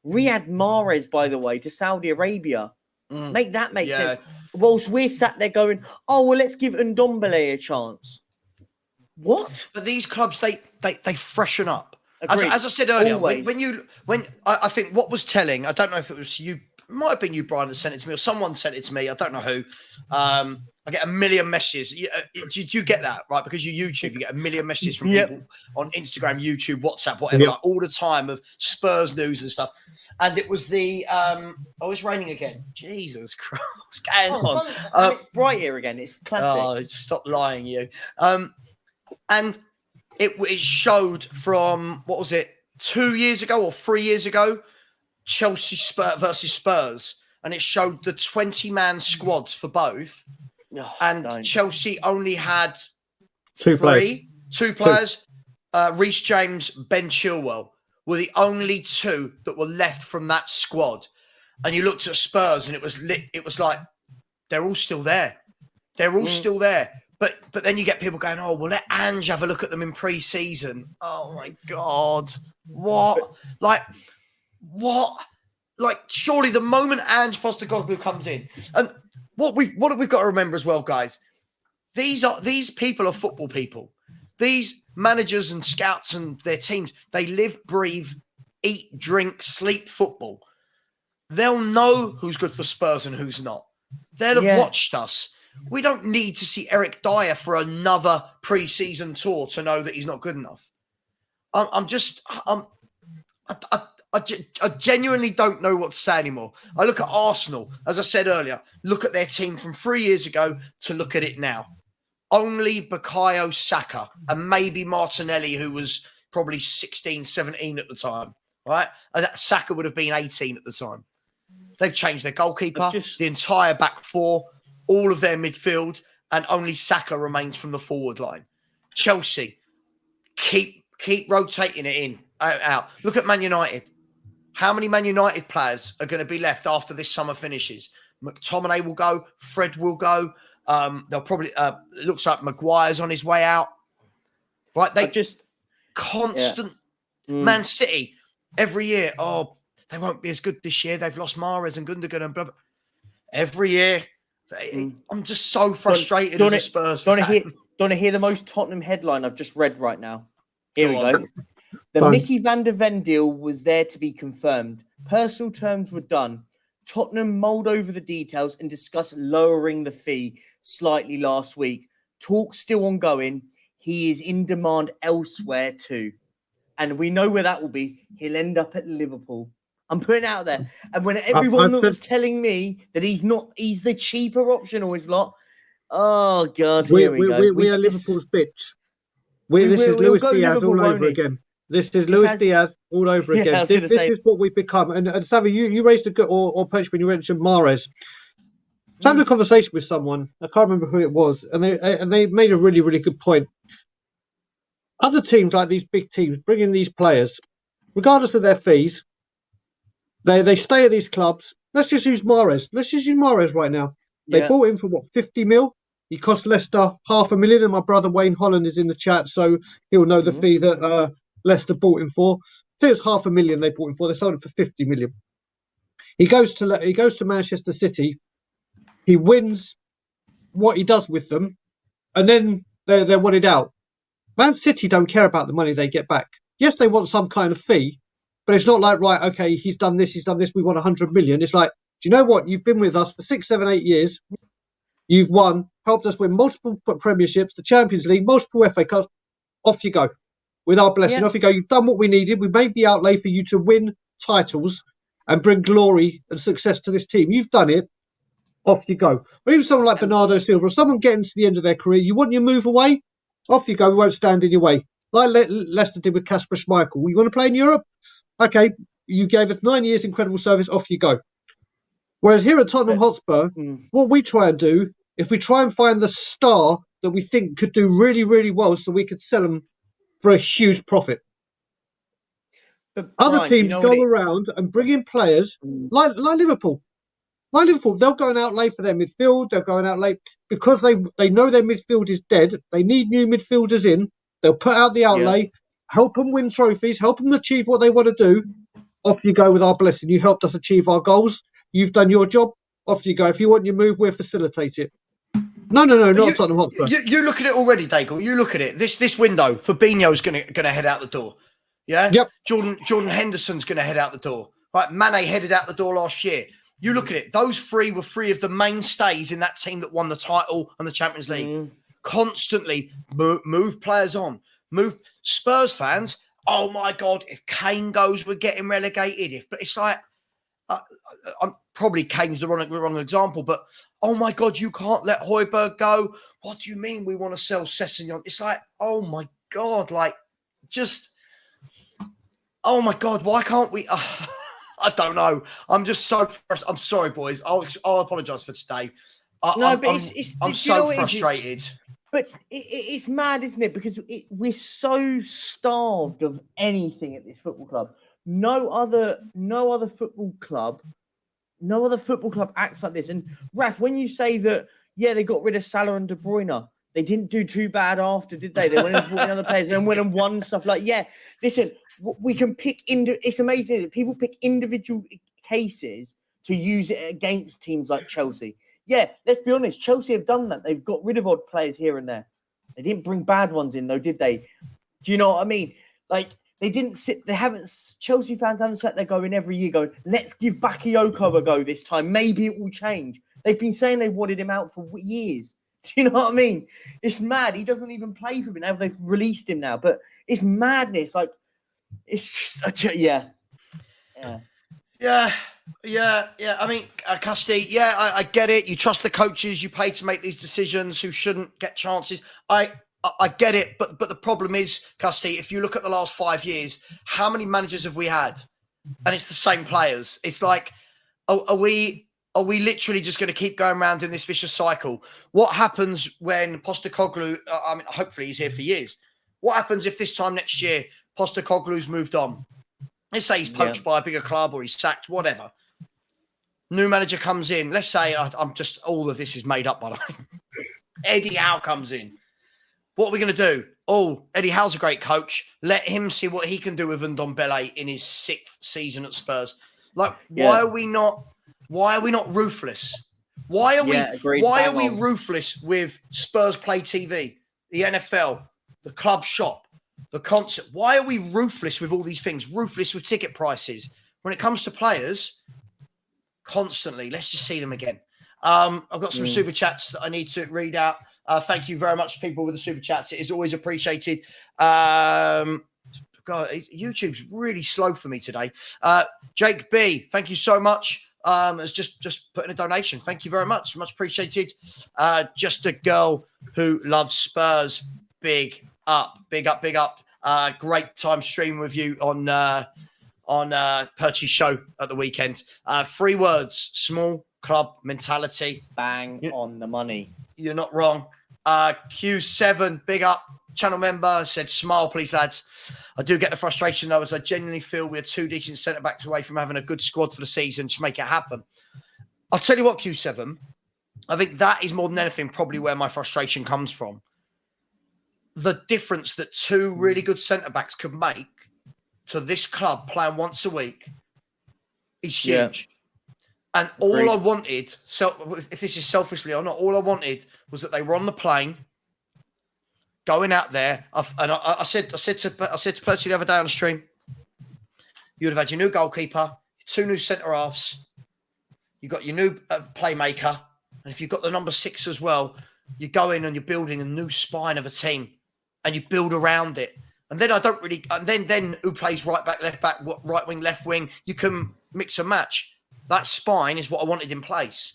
Riyad Mahrez, by the way, to Saudi Arabia. Make that make sense. Whilst we're sat there going, oh, well, let's give Ndombele a chance. What? But these clubs, they freshen up. As I said earlier, when I think what was telling, I don't know if it was you, it might have been you, Brian, that sent it to me, or someone sent it to me. I don't know who. I get a million messages. Do you get that, right? Because you YouTube, you get a million messages from people on Instagram, YouTube, WhatsApp, whatever, like all the time of Spurs news and stuff. And it was it's raining again. Jesus Christ, what's going on? And it's bright here again. It's classic. Oh, stop lying, you. And it showed from, what was it, 2 years ago or 3 years ago, Chelsea versus Spurs. And it showed the 20-man squads for both. Chelsea only had two players. Reece James, Ben Chilwell were the only 2 that were left from that squad. And you looked at Spurs and it was like, they're all still there. They're all still there. But then you get people going, oh, well, let Ange have a look at them in pre-season. Oh, my God. What? Like, surely the moment Ange Postecoglou comes in, and what we've got to remember as well, guys, these people are football people. These managers and scouts and their teams, they live, breathe, eat, drink, sleep football. They'll know who's good for Spurs and who's not. They'll have watched us. We don't need to see Eric Dyer for another pre-season tour to know that he's not good enough. I genuinely don't know what to say anymore. I look at Arsenal, as I said earlier, look at their team from 3 years ago to look at it now. Only Bukayo Saka and maybe Martinelli, who was probably 16, 17 at the time, right? And Saka would have been 18 at the time. They've changed their goalkeeper, the entire back four, all of their midfield, and only Saka remains from the forward line. Chelsea, keep rotating it out. Look at Man United. How many Man United players are going to be left after this summer finishes? McTominay will go. Fred will go. They'll probably. It looks like Maguire's on his way out. Right? They constant. Man City every year. Oh, they won't be as good this year. They've lost Mahrez and Gundogan and blah blah. Every year. I'm just so frustrated as a Spurs fan. Don't hear the most Tottenham headline I've just read right now? Here we go. The Mickey van der Ven deal was there to be confirmed. Personal terms were done. Tottenham mulled over the details and discussed lowering the fee slightly last week. Talks still ongoing. He is in demand elsewhere too. And we know where that will be. He'll end up at Liverpool. I'm putting it out there. And when everyone that was telling me that he's the cheaper option always lot. Oh God, here we go. We are Liverpool's bitch. This is Luis Diaz all over again. This is Luis Diaz all over again. This is what we've become. And Savva, you raised a good or Perch when you mentioned Mahrez. I was having a conversation with someone. I can't remember who it was, and they made a really, really good point. Other teams, like these big teams, bring in these players, regardless of their fees. They stay at these clubs. Let's just use Mahrez. Let's just use Mahrez right now. They bought him for what, 50 mil? He cost Leicester $500,000, and my brother Wayne Holland is in the chat, so he'll know the fee that Leicester bought him for. I think it was $500,000 they bought him for. They sold him for 50 million. He goes to Manchester City. He wins what he does with them, and then they're wanted out. Man City don't care about the money they get back. Yes, they want some kind of fee, but it's not like, right, okay, he's done this, we want 100 million. It's like, do you know what? You've been with us for 6, 7, 8 years. You've won, helped us win multiple premierships, the Champions League, multiple FA Cups. Off you go. With our blessing, off you go. You've done what we needed. We made the outlay for you to win titles and bring glory and success to this team. You've done it. Off you go. Or even someone like Bernardo Silva, or someone getting to the end of their career, you want your move away? Off you go. We won't stand in your way. Like Leicester did with Kasper Schmeichel. You want to play in Europe? Okay, you gave us 9 years incredible service. Off you go. Whereas here at Tottenham Hotspur, what we try and do, if we try and find the star that we think could do really, really well so we could sell them for a huge profit. But other teams go around and bring in players like Liverpool. Like Liverpool, they'll go and outlay for their midfield. They'll go and outlay because they know their midfield is dead. They need new midfielders in. They'll put out the outlay, help them win trophies, help them achieve what they want to do. Off you go with our blessing. You helped us achieve our goals. You've done your job. Off you go. If you want your move, we'll facilitate it. No, not Tottenham Hotspur. You look at it already, Daigle. You look at it. This window, Fabinho's going to head out the door. Yeah? Yep. Jordan Henderson's going to head out the door. Right? Mane headed out the door last year. You look at it. Those three were three of the mainstays in that team that won the title and the Champions League. Constantly move players on. Move Spurs fans. Oh, my God. If Kane goes, we're getting relegated. But it's like, I'm probably Kane's the wrong example, but oh my God, you can't let Hojbjerg go. What do you mean we want to sell Sessegnon? It's like, oh my God, like just, oh my God, why can't we? I don't know. I'm just so frustrated. I'm sorry, boys. I'll apologize for today. I'm so frustrated. But it's mad, isn't it? Because we're so starved of anything at this football club. No other football club acts like this. And Raf, when you say that, they got rid of Salah and De Bruyne, they didn't do too bad after, did they? They went and brought in other players and went and won stuff like, listen, we can pick it's amazing that people pick individual cases to use it against teams like Chelsea. Yeah, let's be honest, Chelsea have done that. They've got rid of odd players here and there. They didn't bring bad ones in though, did they? Do you know what I mean? Like, Chelsea fans haven't sat there going every year going, let's give Bakayoko a go this time. Maybe it will change. They've been saying they wanted him out for years. Do you know what I mean? It's mad. He doesn't even play for me now. They've released him now, but it's madness. Like, it's just such a, Yeah. I mean, Casti, I get it. You trust the coaches you pay to make these decisions who shouldn't get chances. I get it, but the problem is, Casti, if you look at the last 5 years, how many managers have we had? And it's the same players. It's like, are we literally just going to keep going around in this vicious cycle? What happens when Postecoglou, hopefully he's here for years. What happens if this time next year, Postecoglou's moved on? Let's say he's poached by a bigger club or he's sacked, whatever. New manager comes in. Let's say all of this is made up, by the way. Eddie Howe comes in. What are we going to do? Oh, Eddie Howe's a great coach. Let him see what he can do with Ndombele in his 6th season at Spurs. Like, why are we not ruthless? Why are we ruthless with Spurs Play TV, the NFL, the club shop, the concert? Why are we ruthless with all these things? Ruthless with ticket prices. When it comes to players, constantly, let's just see them again. I've got some super chats that I need to read out. Thank you very much, people with the super chats. It is always appreciated. God, YouTube's really slow for me today. Jake B, thank you so much. Has just put in a donation. Thank you very much. Much appreciated. Just a girl who loves Spurs. Big up. Great time streaming with you on Perchy's show at the weekend. 3 words: small club mentality. Bang on the money. You're not wrong. Q7, big up. Channel member said, smile, please, lads. I do get the frustration, though, as I genuinely feel we're 2 decent centre-backs away from having a good squad for the season to make it happen. I'll tell you what, Q7, I think that is more than anything probably where my frustration comes from. The difference that 2 really good centre-backs could make to this club playing once a week is huge. Yeah. And all I wanted, if this is selfishly or not, all I wanted was that they were on the plane, going out there. I said to Percy the other day on the stream, you would have had your new goalkeeper, 2 new centre-halves, you got your new playmaker, and if you've got the number 6 as well, you go in and you're building a new spine of a team, and you build around it. And then then who plays right back, left back, right wing, left wing? You can mix and match. That spine is what I wanted in place.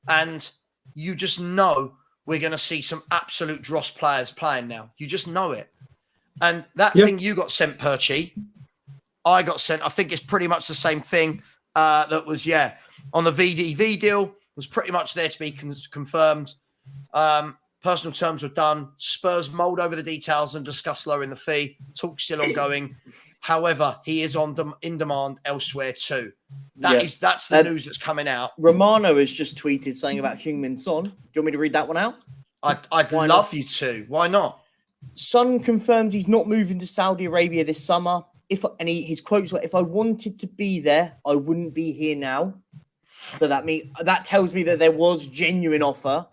And you just know we're going to see some absolute dross players playing now. You just know it. And that thing you got sent, Perchy, I got sent. I think it's pretty much the same thing that was, on the VDV deal, was pretty much there to be confirmed. Personal terms were done. Spurs mulled over the details and discussed lowering the fee. Talk still ongoing. However, he is in demand elsewhere too. That's the news that's coming out. Romano has just tweeted something about Heung-min Son. Do you want me to read that one out? I'd love you to. Why not? Son confirmed he's not moving to Saudi Arabia this summer. His quotes were, "If I wanted to be there, I wouldn't be here now." So that tells me that there was an offer.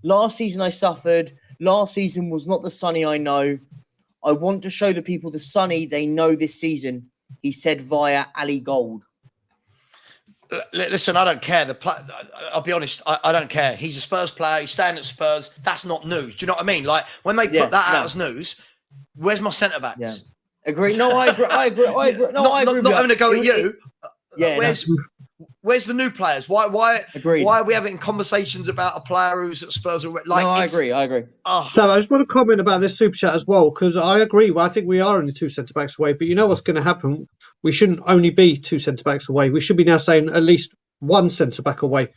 Last season I suffered. Last season was not the Sonny I know. I want to show the people the Sonny they know this season, he said via Ali Gold. Listen, I don't care. I'll be honest, I don't care. He's a Spurs player. He's staying at Spurs. That's not news. Do you know what I mean? Like, when they put that out as news, where's my centre-backs? Yeah. Agree. No, I agree. I agree. Not having to go at you. Where's the new players? Why are we having conversations about a player who's at Spurs? I agree. Oh. So I just want to comment about this super chat as well, because I agree. Well, I think we are only 2 centre-backs away, but you know what's going to happen? We shouldn't only be 2 centre-backs away. We should be now saying at least 1 centre-back away.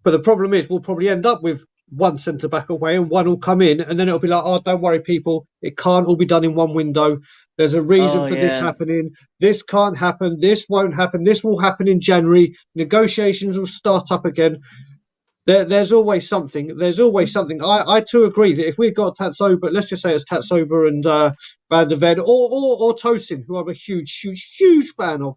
But the problem is we'll probably end up with 1 centre-back away and 1 will come in, and then it'll be like, oh, don't worry, people. It can't all be done in 1 window. There's a reason for this happening. This can't happen. This won't happen. This will happen in January. Negotiations will start up again. There's always something. I too agree that if we've got Tatsoba, let's just say it's Tatsoba and Van der Ven or Tosin, who I'm a huge fan of.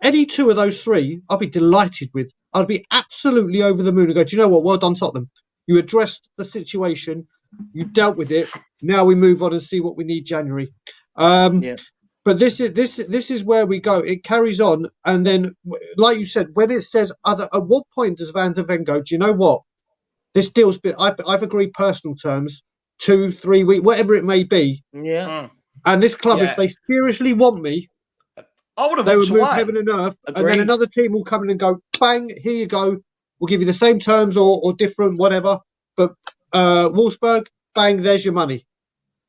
Any 2 of those 3, I'll be delighted with. I'd be absolutely over the moon and go, do you know what? Well done, Tottenham. You addressed the situation. You dealt with it. Now we move on and see what we need January. But this is where we go. It carries on, and then, like you said, when it says other, at what point does Van der Ven go? Do you know what? This deal's been. I've agreed personal terms, 2-3 weeks, whatever it may be. Yeah. And this club, if they seriously want me, I would have. They would move heaven and earth, and then another team will come in and go, bang, here you go. We'll give you the same terms or different, whatever. But Wolfsburg, bang, there's your money,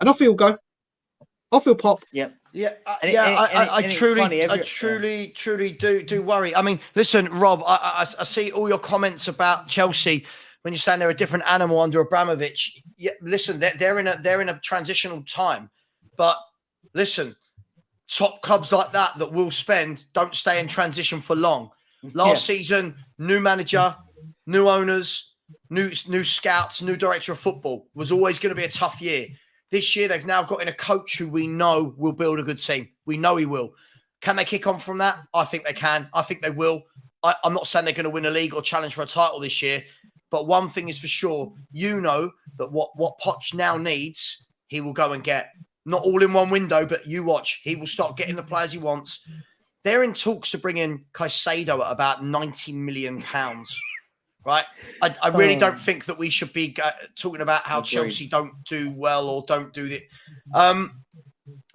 and off he'll go. Off he'll pop. Yep. I truly do worry. I mean, listen, Rob, I see all your comments about Chelsea when you're saying they're a different animal under Abramovich. Yeah, listen, they're in a transitional time, but listen, top clubs like that will spend don't stay in transition for long. Last season, new manager, new owners, new scouts, new director of football was always going to be a tough year. This year, they've now got in a coach who we know will build a good team. We know he will. Can they kick on from that? I think they can. I think they will. I'm not saying they're going to win a league or challenge for a title this year, but one thing is for sure, you know that what Poch now needs, he will go and get. Not all in one window, but you watch. He will start getting the players he wants. They're in talks to bring in Caicedo at about £90 million. Right, I really don't think that we should be talking about how Chelsea don't do well or don't do it.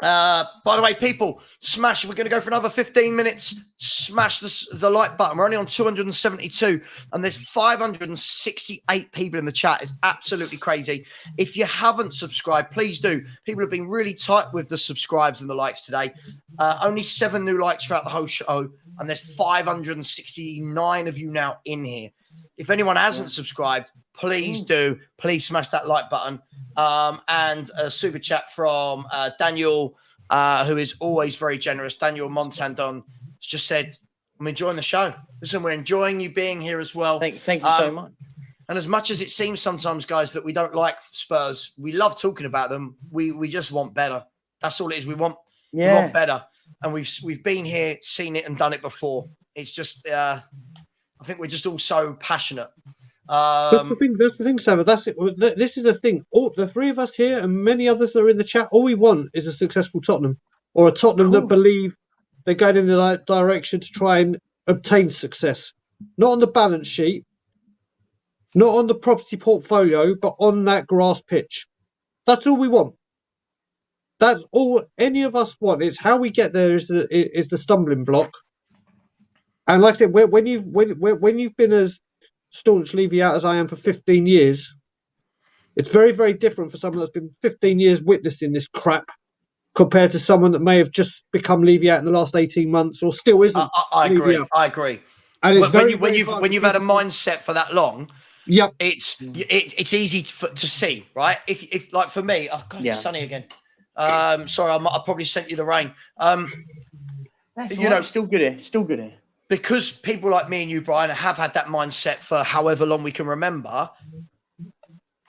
By the way, people, smash. We're going to go for another 15 minutes. Smash the like button. We're only on 272, and there's 568 people in the chat. It's absolutely crazy. If you haven't subscribed, please do. People have been really tight with the subscribes and the likes today. Only 7 new likes throughout the whole show, and there's 569 of you now in here. If anyone hasn't subscribed, please do. Please smash that like button. And a super chat from Daniel, who is always very generous. Daniel Montandon just said, I'm enjoying the show. Listen, we're enjoying you being here as well. Thank you so much. And as much as it seems sometimes, guys, that we don't like Spurs, we love talking about them. We just want better. That's all it is. We want better. And we've been here, seen it and done it before. It's just, I think we're just all so passionate. That's the thing, Savva. That's it. This is the thing. All the 3 of us here and many others that are in the chat, all we want is a successful Tottenham, or a Tottenham that believe they're going in the right direction to try and obtain success. Not on the balance sheet, not on the property portfolio, but on that grass pitch. That's all we want. That's all any of us want. It's how we get there is the stumbling block. And like I said, when you've been as staunch Levy out as I am for 15 years, it's very, very different for someone that's been 15 years witnessing this crap compared to someone that may have just become Levy out in the last 18 months or still isn't. I agree. And it's when you've had a mindset for that long, it's easy to see, right? If like for me, it's sunny again. Sorry, I probably sent you the rain. It's still good here. Because people like me and you, Brian, have had that mindset for however long we can remember,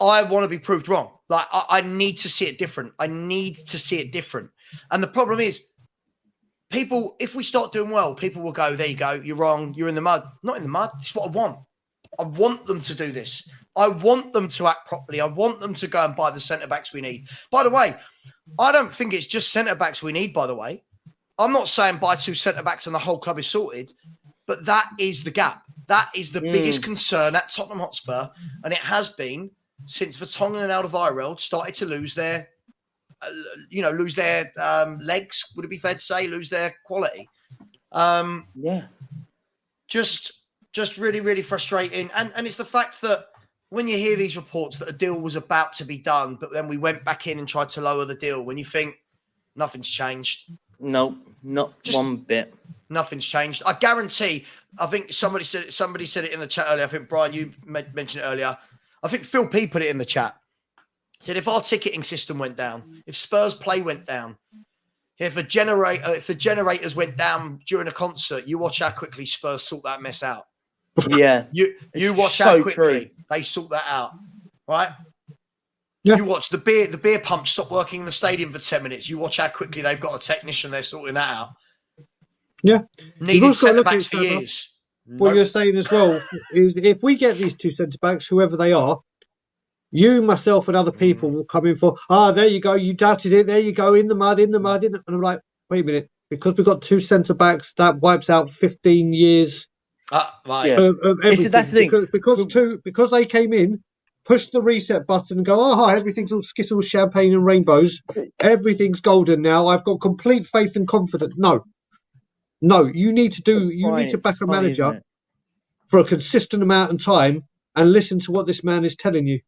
I want to be proved wrong. Like, I need to see it different. And the problem is, people, if we start doing well, people will go, there you go, you're wrong, you're in the mud. Not in the mud. It's what I want. I want them to do this. I want them to act properly. I want them to go and buy the centre-backs we need. By the way, I don't think it's just centre-backs we need, by the way. I'm not saying buy 2 centre-backs and the whole club is sorted, but that is the gap. That is the biggest concern at Tottenham Hotspur, and it has been since Vertonghen and Alderweireld started to lose their, legs. Would it be fair to say lose their quality? Just really, really frustrating. And it's the fact that when you hear these reports that a deal was about to be done, but then we went back in and tried to lower the deal, when you think nothing's changed. Nope, not just one bit. Nothing's changed. I guarantee. I think somebody said it in the chat earlier. I think Brian, you mentioned it earlier. I think Phil P put it in the chat. Said if our ticketing system went down, if Spurs play went down, if the generators went down during a concert, you watch how quickly Spurs sort that mess out. Yeah, you watch how quickly they sort that out, right? Yeah. You watch the beer pump stop working in the stadium for 10 minutes. You watch how quickly they've got a technician. They're sorting that out. Yeah. Needed centre-backs for years. What you're saying as well is if we get these 2 centre-backs, whoever they are, you, myself and other people will come in for, there you go. You doubted it. There you go. In the mud. And I'm like, wait a minute. Because we've got 2 centre-backs, that wipes out 15 years right. of everything. That's the thing. Because they came in, push the reset button and go, everything's all Skittles, champagne and rainbows. Everything's golden now. I've got complete faith and confidence. No, you need to back a manager for a consistent amount of time and listen to what this man is telling you.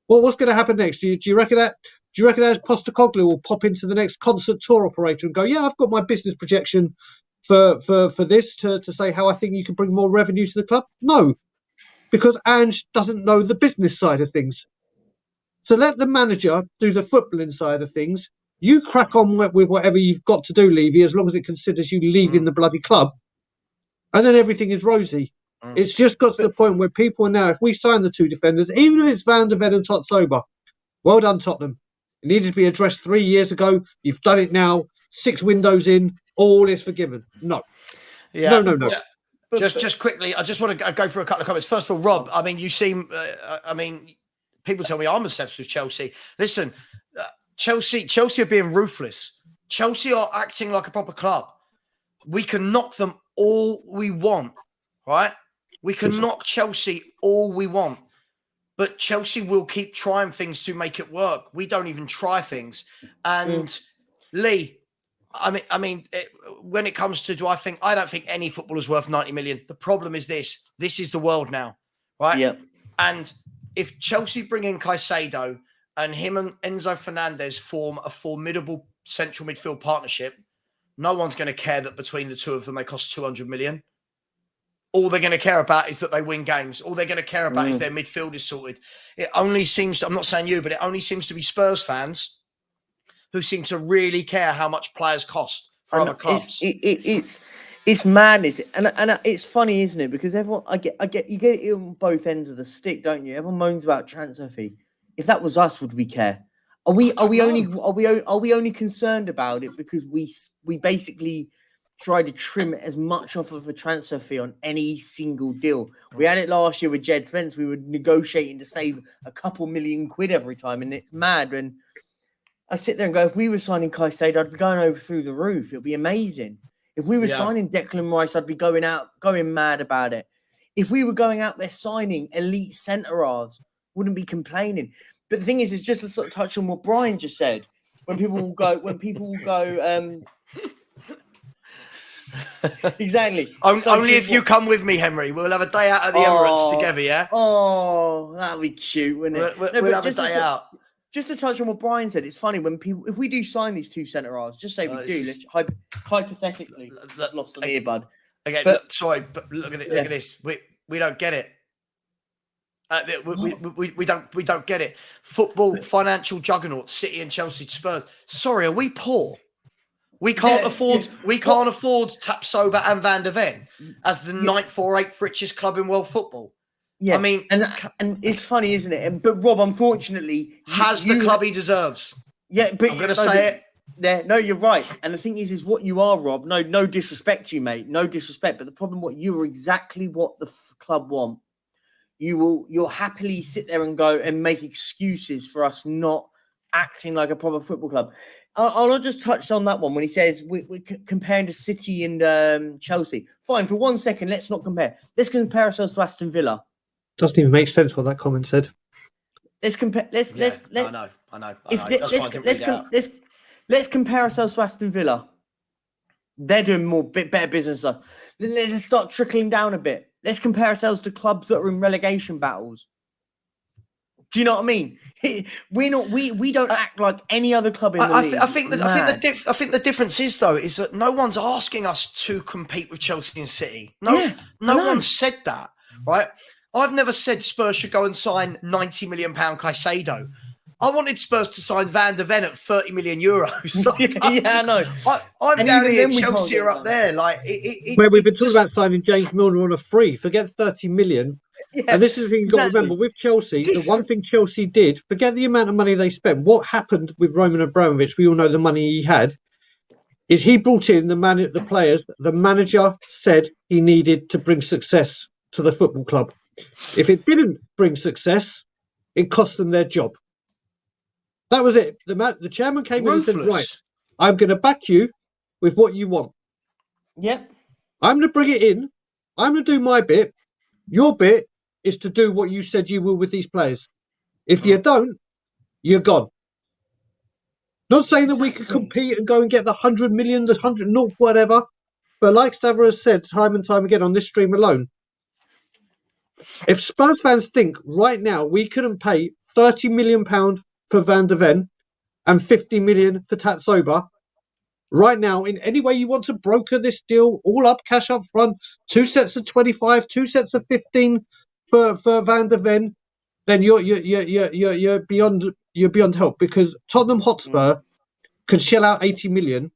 Well, what's going to happen next? Do you reckon that Postecoglou will pop into the next concert tour operator and go, I've got my business projection for this to say how I think you can bring more revenue to the club? No. Because Ange doesn't know the business side of things. So let the manager do the footballing side of things. You crack on with whatever you've got to do, Levy, as long as it considers you leaving the bloody club. And then everything is rosy. It's just got to the point where people are now, if we sign the 2 defenders, even if it's Van der Ven and Totsoba, well done, Tottenham. It needed to be addressed 3 years ago. You've done it now. 6 windows in. All is forgiven. No. Yeah. No. Yeah. Just quickly, I just want to go through a couple of comments. First of all, Rob, I mean, you seem, people tell me I'm obsessed with Chelsea. Listen, Chelsea are being ruthless. Chelsea are acting like a proper club. We can knock them all we want, right? We can knock Chelsea all we want. But Chelsea will keep trying things to make it work. We don't even try things. And Lee, when it comes to, I don't think any footballer's worth 90 million. The problem is this is the world now, right? Yeah. And if Chelsea bring in Caicedo and him and Enzo Fernandez form a formidable central midfield partnership, no one's going to care that between the two of them, they cost 200 million. All they're going to care about is that they win games. All they're going to care about is their midfield is sorted. It only seems to, I'm not saying you, but it only seems to be Spurs fans who seem to really care how much players cost for other clubs. It's madness, and it's funny, isn't it? Because everyone, I get you get it on both ends of the stick, don't you? Everyone moans about transfer fee. If that was us, would we care? Are we only concerned about it because we basically try to trim as much off of a transfer fee on any single deal? We had it last year with Jed Spence. We were negotiating to save a couple million quid every time, and it's mad. And I sit there and go, if we were signing Caicedo, I'd be going over through the roof. It'd be amazing. If we were signing Declan Rice, I'd be going mad about it. If we were going out there signing elite centre-halves, wouldn't be complaining. But the thing is, it's just to sort of touch on what Brian just said. When people will go, exactly. Only if you come with me, Henry. We'll have a day out at the Emirates together, yeah? Oh, that'd be cute, wouldn't it? We'll have a day out. Just to touch on what Brian said, it's funny when if we do sign these two centre-halves, just say we do, let's hypothetically, just lost an earbud. Okay, but look at it. Look at this. We don't get it. We don't get it. Football financial juggernaut, City and Chelsea, Spurs. Sorry, are we poor? We can't afford Tapsoba and Van der Ven as the 9th or 8th richest club in world football. Yeah, I mean, and it's funny, isn't it? But Rob, unfortunately, has the club he deserves. Yeah, but I'm going to say it. Yeah, no, you're right. And the thing is what you are, Rob. No disrespect to you, mate. No disrespect. But the problem, you are exactly what the club want. You'll happily sit there and go and make excuses for us not acting like a proper football club. I'll just touch on that one when he says we're comparing to City and Chelsea. Fine, for 1 second, let's not compare. Let's compare ourselves to Aston Villa. Doesn't even make sense what that comment said. Let's compare. I know. Let's compare ourselves to Aston Villa. They're doing better business stuff. Let's start trickling down a bit. Let's compare ourselves to clubs that are in relegation battles. Do you know what I mean? We don't act like any other club in the league. I think the difference is that no one's asking us to compete with Chelsea and City. No one said that, right? I've never said Spurs should go and sign £90 million Caicedo. I wanted Spurs to sign Van der Ven at €30 million. I know. I'm down here. Chelsea are up there. Where we've been talking about signing James Milner on a free. Forget 30 million. Yeah, and this is the thing you've got to remember with Chelsea. The one thing Chelsea did, forget the amount of money they spent. What happened with Roman Abramovich? We all know the money he had. Is he brought in the players? The manager said he needed to bring success to the football club. If it didn't bring success, it cost them their job. That was it. The chairman came in and said, right, I'm going to back you with what you want. Yep. I'm going to bring it in. I'm going to do my bit. Your bit is to do what you said you will with these players. If you don't, you're gone. Not saying that we can compete and go and get the 100 million, the 100 naught, whatever. But like Savva has said time and time again on this stream alone, if Spurs fans think right now we couldn't pay £30 million for Van der Ven and 50 million for Tapsoba, right now, in any way you want to broker this deal, all up, cash up front, 2 sets of 25, 2 sets of 15 for Van der Ven, then you're beyond help, because Tottenham Hotspur can shell out 80 million.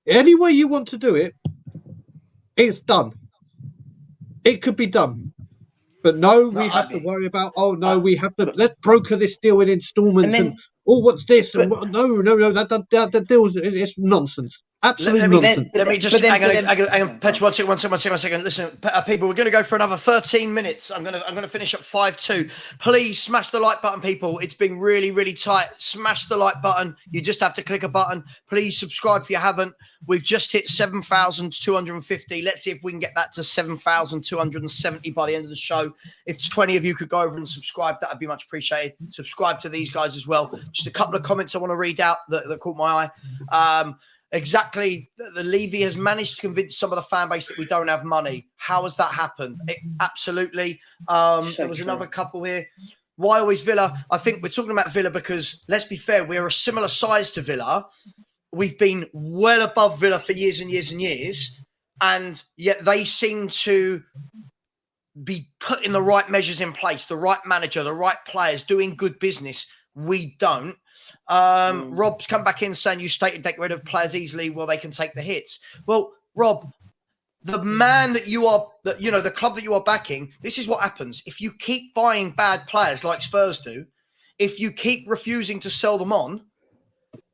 Any way you want to do it, it's done. It could be done. But no, we have to worry about, we have to, let's broker this deal in installments and what's this? And no, that deal is nonsense. Absolutely nonsense. Let me just hang on. Petch, one second. Listen, people, we're going to go for another 13 minutes. I'm going to finish at 5-2. Please smash the like button, people. It's been really, really tight. Smash the like button. You just have to click a button. Please subscribe if you haven't. We've just hit 7,250. Let's see if we can get that to 7,270 by the end of the show. If 20 of you could go over and subscribe, that would be much appreciated. Subscribe to these guys as well. Just a couple of comments I want to read out that caught my eye. Exactly. The Levy has managed to convince some of the fan base that we don't have money. How has that happened? Absolutely. There was another couple here. Why always Villa? I think we're talking about Villa because, let's be fair, we're a similar size to Villa. We've been well above Villa for years and years and years. And yet they seem to be putting the right measures in place, the right manager, the right players, doing good business. We don't. Rob's come back in saying you stated they get rid of players easily. Well, they can take the hits. Well, Rob, the man that you are, the club that you are backing, this is what happens. If you keep buying bad players like Spurs do, if you keep refusing to sell them on,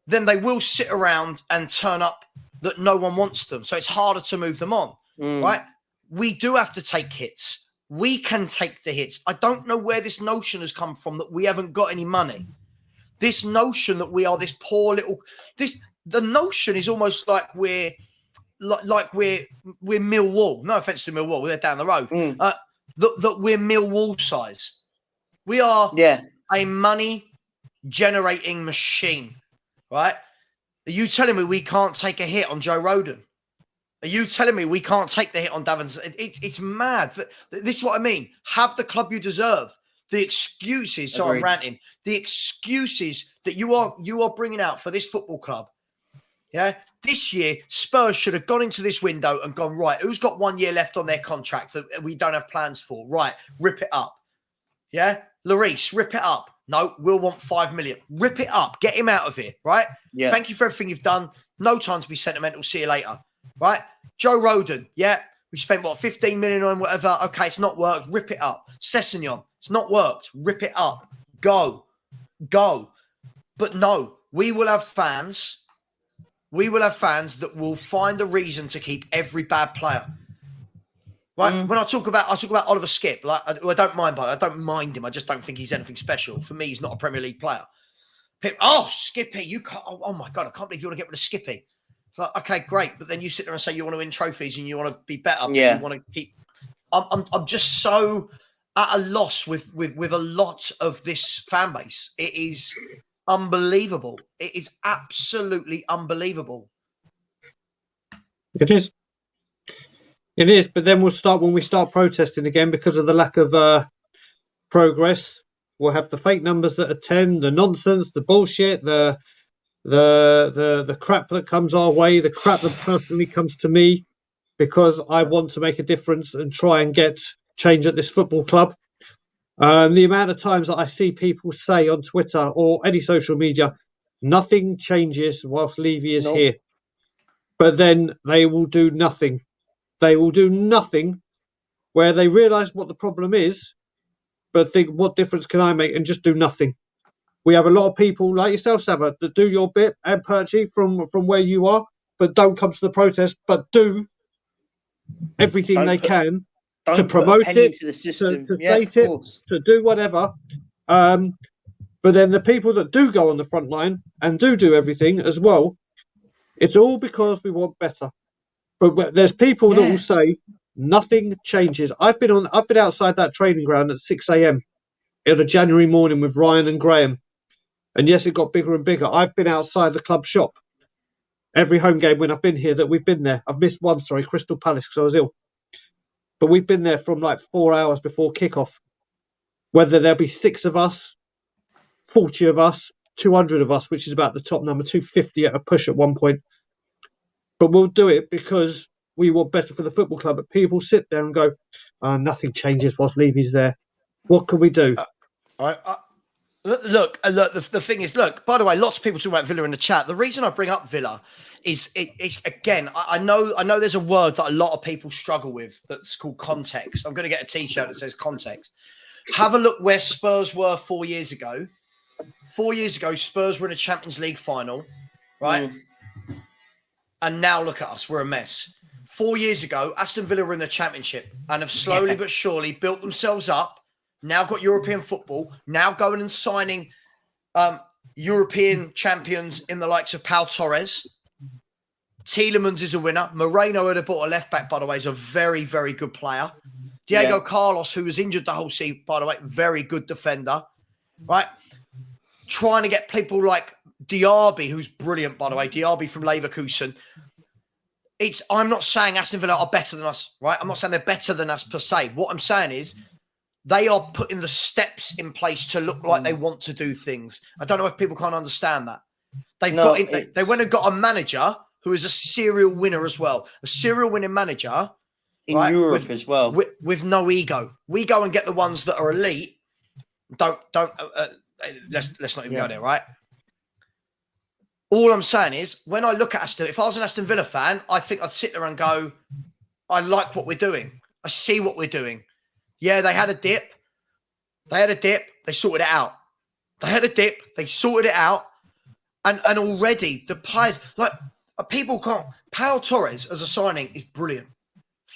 then they will sit around and turn up that no one wants them. So it's harder to move them on, right? We do have to take hits. We can take the hits. I don't know where this notion has come from that we haven't got any money. This notion that we are this poor little, the notion is almost like we're Millwall. No offense to Millwall, they're down the road. That we're Millwall size. We are a money generating machine, right? Are you telling me we can't take a hit on Joe Rodon? Are you telling me we can't take the hit on Davinson? It's mad. This is what I mean. Have the club you deserve. The excuses, so I'm ranting, the excuses that you are bringing out for this football club. Yeah. This year, Spurs should have gone into this window and gone, right, who's got 1 year left on their contract that we don't have plans for? Right. Rip it up. Yeah. Lloris, rip it up. No, we'll want 5 million. Rip it up. Get him out of here. Right. Yeah. Thank you for everything you've done. No time to be sentimental. See you later. Right. Joe Rodon. Yeah. We spent 15 million on whatever. Okay. It's not worked. Rip it up. Sessegnon. It's not worked. Rip it up. Go. But no, we will have fans. We will have fans that will find a reason to keep every bad player. Right? When I talk about Oliver Skipp, like I don't mind him. I just don't think he's anything special. For me, he's not a Premier League player. Skippy, you can't. Oh my God, I can't believe you want to get rid of Skippy. It's like, okay, great, but then you sit there and say you want to win trophies and you want to be better. Yeah. You want to keep. I'm just so at a loss with a lot of this fan base. It is unbelievable. It is absolutely unbelievable. It is, but then when we start protesting again because of the lack of progress. We'll have the fake numbers that attend, the nonsense, the bullshit, the crap that comes our way, the crap that personally comes to me because I want to make a difference and try and get change at this football club. The amount of times that I see people say on Twitter or any social media, nothing changes whilst Levy is here. But then they will do nothing. They will do nothing where they realise what the problem is, but think, what difference can I make, and just do nothing. We have a lot of people like yourself, Savva, that do your bit, and Perchy from where you are, but don't come to the protest, but do everything they can to promote it, to state it, to do whatever. But then the people that do go on the front line and do everything as well, it's all because we want better. But there's people that will say nothing changes. I've been outside that training ground at 6 a.m. in a January morning with Ryan and Graham. And yes, it got bigger and bigger. I've been outside the club shop every home game when I've been here that we've been there. I've missed one, Crystal Palace, because I was ill. But we've been there from like 4 hours before kickoff. Whether there'll be 6 of us, 40 of us, 200 of us, which is about the top number, 250 at a push at one point. But we'll do it because we want better for the football club. But people sit there and go, nothing changes whilst Levy's there. What can we do? Look, the thing is, by the way, lots of people talk about Villa in the chat. The reason I bring up Villa is, it's again, I know there's a word that a lot of people struggle with that's called context. I'm going to get a T-shirt that says context. Have a look where Spurs were 4 years ago. 4 years ago, Spurs were in a Champions League final, right? And now look at us. We're a mess. 4 years ago, Aston Villa were in the Championship and have slowly but surely built themselves up. Now got European football. Now going and signing European champions in the likes of Pau Torres. Tielemans is a winner. Moreno, who they bought a left-back, by the way, is a very, very good player. Diego Carlos, who was injured the whole season, by the way, very good defender. Right? Trying to get people like Diaby, who's brilliant, by the way. Diaby from Leverkusen. I'm not saying Aston Villa are better than us, right? I'm not saying they're better than us per se. What I'm saying is they are putting the steps in place to look like they want to do things. I don't know if people can't understand that. They went and got a manager who is a serial winner as well. A serial winning manager. In Europe as well. With no ego. We go and get the ones that are elite. Let's not even go there, right? All I'm saying is, when I look at Aston, if I was an Aston Villa fan, I think I'd sit there and go, I like what we're doing. I see what we're doing. Yeah, they had a dip. They sorted it out. They had a dip. They sorted it out. And already the players, like, people can't. Pau Torres as a signing is brilliant.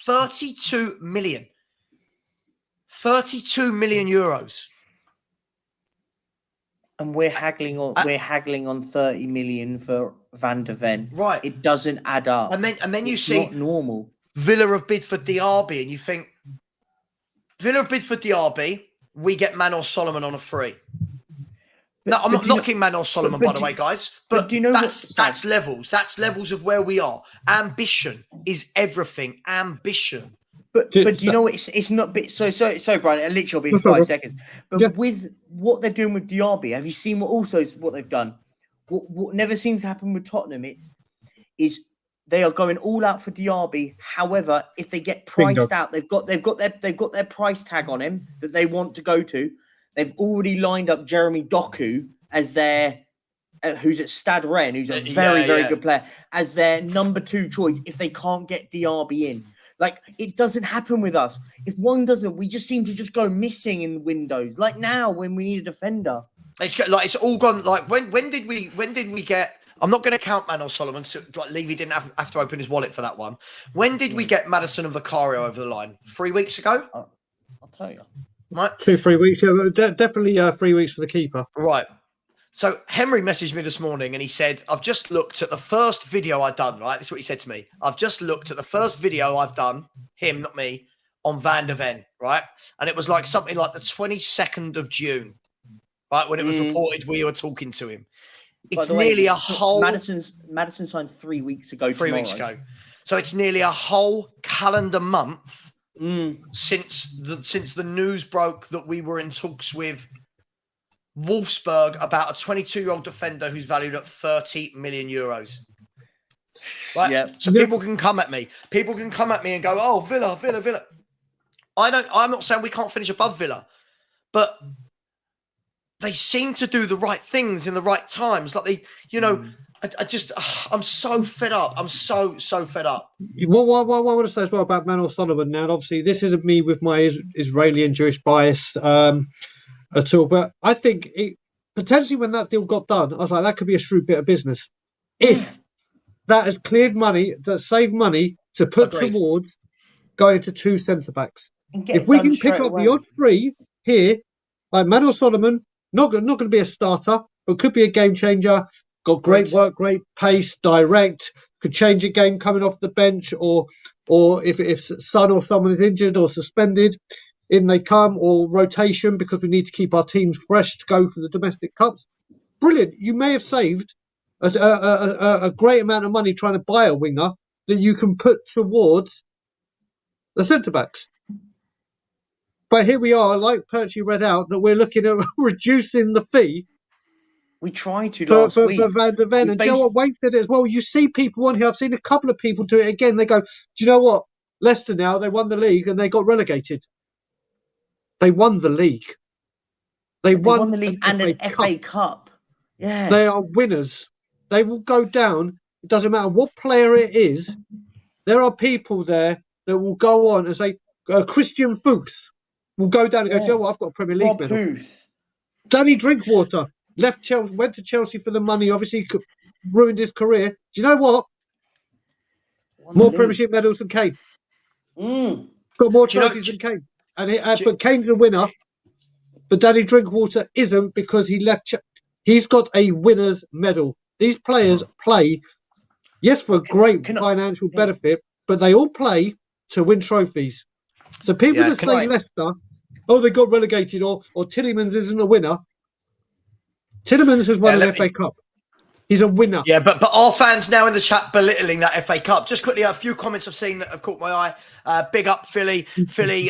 32 million. 32 million euros. And we're haggling on 30 million for Van de Ven. Right. It doesn't add up. And then you it's see not normal. Villa have bid for Diaby, and you think Villa have bid for Diaby, we get Manor Solomon on a free. No, I'm not knocking Manor Solomon, by the way, guys. But do you know that's levels. That's levels of where we are. Ambition is everything. Ambition. But do you know what? It's not. So Brian. It literally will be 5 seconds. But with what they're doing with Diaby, have you seen what they've done? What never seems to happen with Tottenham is they are going all out for Diaby. However, if they get priced out, they've got their price tag on him that they want to go to. They've already lined up Jeremy Doku as their who's at Stade Rennes, who's a very good player, as their number 2 choice if they can't get Diaby in. Like, it doesn't happen with us. If one doesn't, we just seem to just go missing in windows. Like now, when we need a defender, it's all gone. Like when did we get? I'm not going to count Manor Solomon. So, like, Levy didn't have to open his wallet for that one. When did we get Maddison and Vicario over the line? 3 weeks ago. I'll tell you. Right, 2-3 weeks. Definitely 3 weeks for the keeper. Right. So Henry messaged me this morning and he said, I've just looked at the first video I've done, right? This is what he said to me. I've just looked at the first video I've done, him, not me, on Van de Ven, right? And it was like something like the 22nd of June, right? When it was reported we were talking to him. It's nearly a whole... Maddison signed 3 weeks ago. 3 weeks ago. So it's nearly a whole calendar month since the news broke that we were in talks with Wolfsburg about a 22-year-old defender who's valued at 30 million euros. Right? Yeah. So people can come at me. People can come at me and go, "Oh, Villa." I'm not saying we can't finish above Villa, but they seem to do the right things in the right times. Like they, I'm so fed up. I'm so fed up. What I want to say as well about Manor Solomon now, and obviously this isn't me with my Israeli and Jewish bias at all, but I think potentially when that deal got done, I was like, that could be a shrewd bit of business. If that has cleared money, that saved money to put towards going to 2 centre-backs. If we can pick up the odd 3 here, like Manor Solomon, not going to be a starter, but could be a game changer. Got great work, great pace, direct, could change a game coming off the bench, or if Son or someone is injured or suspended, in they come, or rotation because we need to keep our teams fresh to go for the domestic cups. Brilliant. You may have saved a great amount of money trying to buy a winger that you can put towards the centre-backs. But here we are, like Perchy read out, that we're looking at reducing the fee. We tried to last week. For Van de Ven. And do you know what? Wayne did it as well. You see people on here. I've seen a couple of people do it again. They go, do you know what? Leicester now, they won the league and they got relegated. They won the league. They won the league and an FA Cup. Yeah. They are winners. They will go down. It doesn't matter what player it is. There are people there that will go on and say, Christian Fuchs will go down and go, do you know what? I've got a Premier League medal. Huth. Danny Drinkwater left Chelsea, went to Chelsea for the money, obviously ruined his career. Do you know what? More Premiership medals than Kane. Got more trophies than Kane. But Kane's a winner. But Danny Drinkwater isn't because he left. He's got a winner's medal. These players play, yes, for great financial benefit, but they all play to win trophies. So people that say Leicester, they got relegated, or Tielemans isn't a winner. Tielemans has won an FA Cup. He's a winner. Yeah, but our fans now in the chat belittling that FA Cup. Just quickly, a few comments I've seen that have caught my eye. Big up Philly. Philly,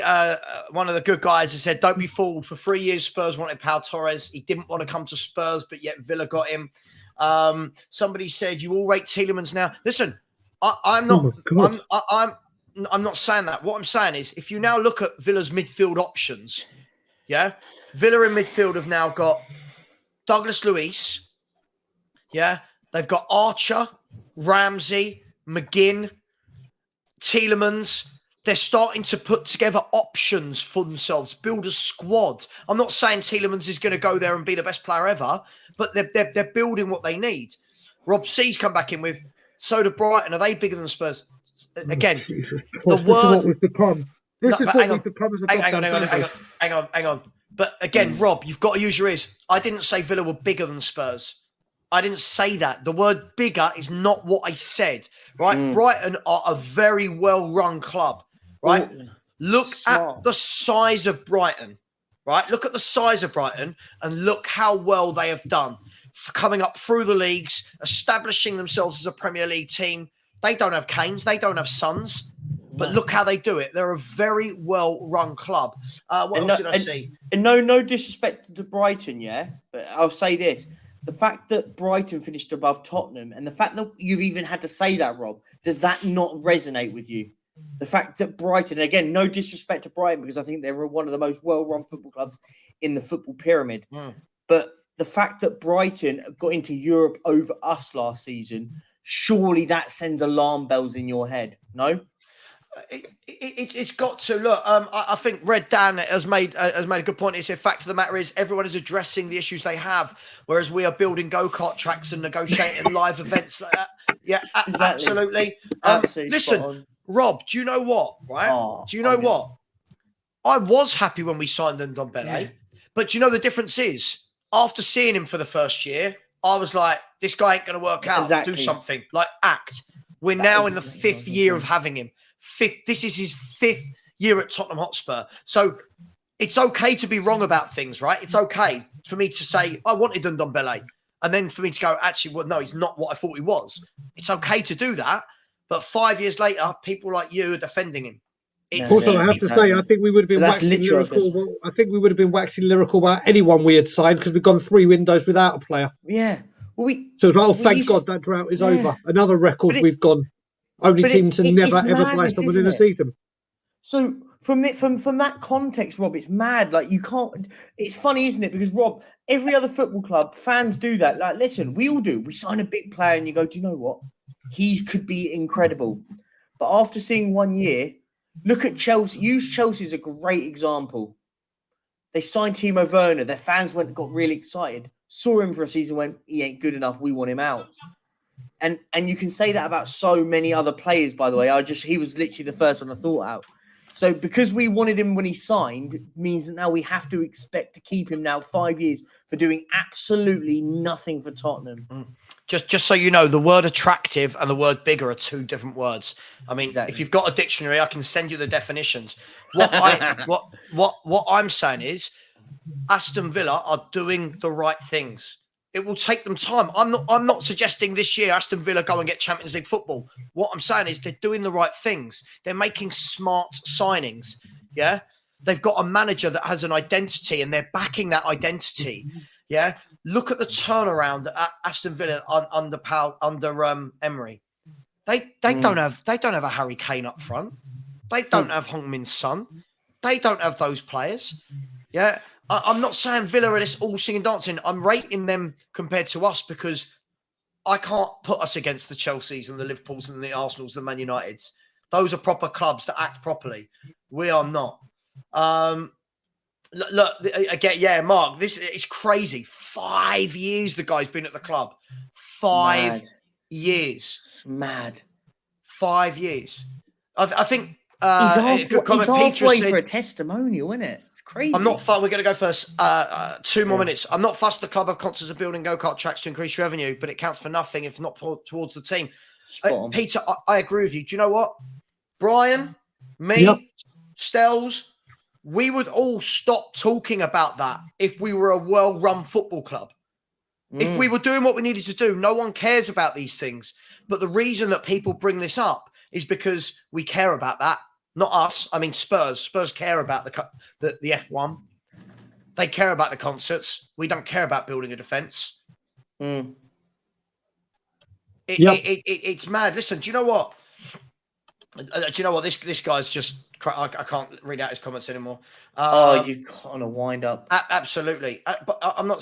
one of the good guys, has said, don't be fooled. For 3 years, Spurs wanted Pau Torres. He didn't want to come to Spurs, but yet Villa got him. Somebody said, you all rate Tielemans now. Listen, I'm not saying that. What I'm saying is, if you now look at Villa's midfield options, Villa in midfield have now got Douglas Luiz. Yeah, they've got Archer, Ramsey, McGinn, Tielemans. They're starting to put together options for themselves, build a squad. I'm not saying Tielemans is going to go there and be the best player ever, but they're building what they need. Rob C's come back in with, so do Brighton. Are they bigger than Spurs? Again, the word... This is what we've become. This is what we've become as a hang on. But again, Rob, you've got to use your ears. I didn't say Villa were bigger than Spurs. I didn't say that. The word bigger is not what I said, right? Brighton are a very well-run club, right? Look at the size of Brighton, right? Look at the size of Brighton and look how well they have done. Coming up through the leagues, establishing themselves as a Premier League team. They don't have Kanes. They don't have Sons. But look how they do it. They're a very well-run club. What else did I see? And no disrespect to Brighton, but I'll say this. The fact that Brighton finished above Tottenham and the fact that you've even had to say that, Rob, does that not resonate with you? The fact that Brighton, again, no disrespect to Brighton because I think they were one of the most well-run football clubs in the football pyramid. But the fact that Brighton got into Europe over us last season, surely that sends alarm bells in your head, no? It's got to look. I think Red Dan has made a good point. He said, "Fact of the matter is, everyone is addressing the issues they have, whereas we are building go-kart tracks and negotiating live events like that." Yeah, exactly. Absolutely. Listen, Rob, do you know what? Right? Do you know what? I was happy when we signed Ndombele, but do you know the difference is after seeing him for the first year, I was like, "This guy ain't going to work out. Do something like act." We're now in the 5th year of having him. This is his 5th year at Tottenham Hotspur. So it's okay to be wrong about things, right? It's okay for me to say, I wanted Ndombele. And then for me to go, actually, well, no, he's not what I thought he was. It's okay to do that. But 5 years later, people like you are defending him. Also, I have to say, I think we would have been waxing lyrical. I think we would have been waxing lyrical about anyone we had signed because we've gone 3 windows without a player. Yeah. Well, thank God that drought is over. Another record we've gone. Only team to never ever buy someone in a season. So from that context, Rob, it's mad. Like you can't. It's funny, isn't it? Because Rob, every other football club, fans do that. Like, listen, we all do. We sign a big player, and you go, do you know what? He could be incredible. But after seeing 1 year, look at Chelsea. Use Chelsea as a great example. They signed Timo Werner. Their fans got really excited. Saw him for a season, went, he ain't good enough. We want him out. And you can say that about so many other players, by the way. He was literally the first one I thought out. So because we wanted him when he signed means that now we have to expect to keep him now 5 years for doing absolutely nothing for Tottenham. Just so you know, the word attractive and the word bigger are 2 different words. I mean, if you've got a dictionary, I can send you the definitions. What I'm saying is Aston Villa are doing the right things. It will take them time. I'm not suggesting this year Aston Villa go and get Champions League football. What I'm saying is they're doing the right things. They're making smart signings. Yeah. They've got a manager that has an identity and they're backing that identity. Yeah. Look at the turnaround at Aston Villa under Emery. They don't have a Harry Kane up front. They don't have Heung-min Son. They don't have those players. Yeah. I'm not saying Villa are this all singing dancing. I'm rating them compared to us because I can't put us against the Chelseas and the Liverpools and the Arsenals and the Man Uniteds. Those are proper clubs that act properly. We are not. Look, again, Mark, this is crazy. 5 years the guy's been at the club. 5 years. It's mad. 5 years. I think he's halfway for a testimonial, isn't it? It's crazy. I'm not fussed. We're going to go first. 2 more minutes. I'm not fussed the club have concerts of building go-kart tracks to increase revenue, but it counts for nothing if not towards the team. Peter, I agree with you. Do you know what? Brian, me, Stells, we would all stop talking about that if we were a well-run football club. If we were doing what we needed to do, no one cares about these things. But the reason that people bring this up is because we care about that. Not us. I mean, Spurs. Spurs care about the F1. They care about the concerts. We don't care about building a defence. It's mad. Listen, do you know what? This guy's just... I can't read out his comments anymore. You kind of wind up. Absolutely. But I'm not,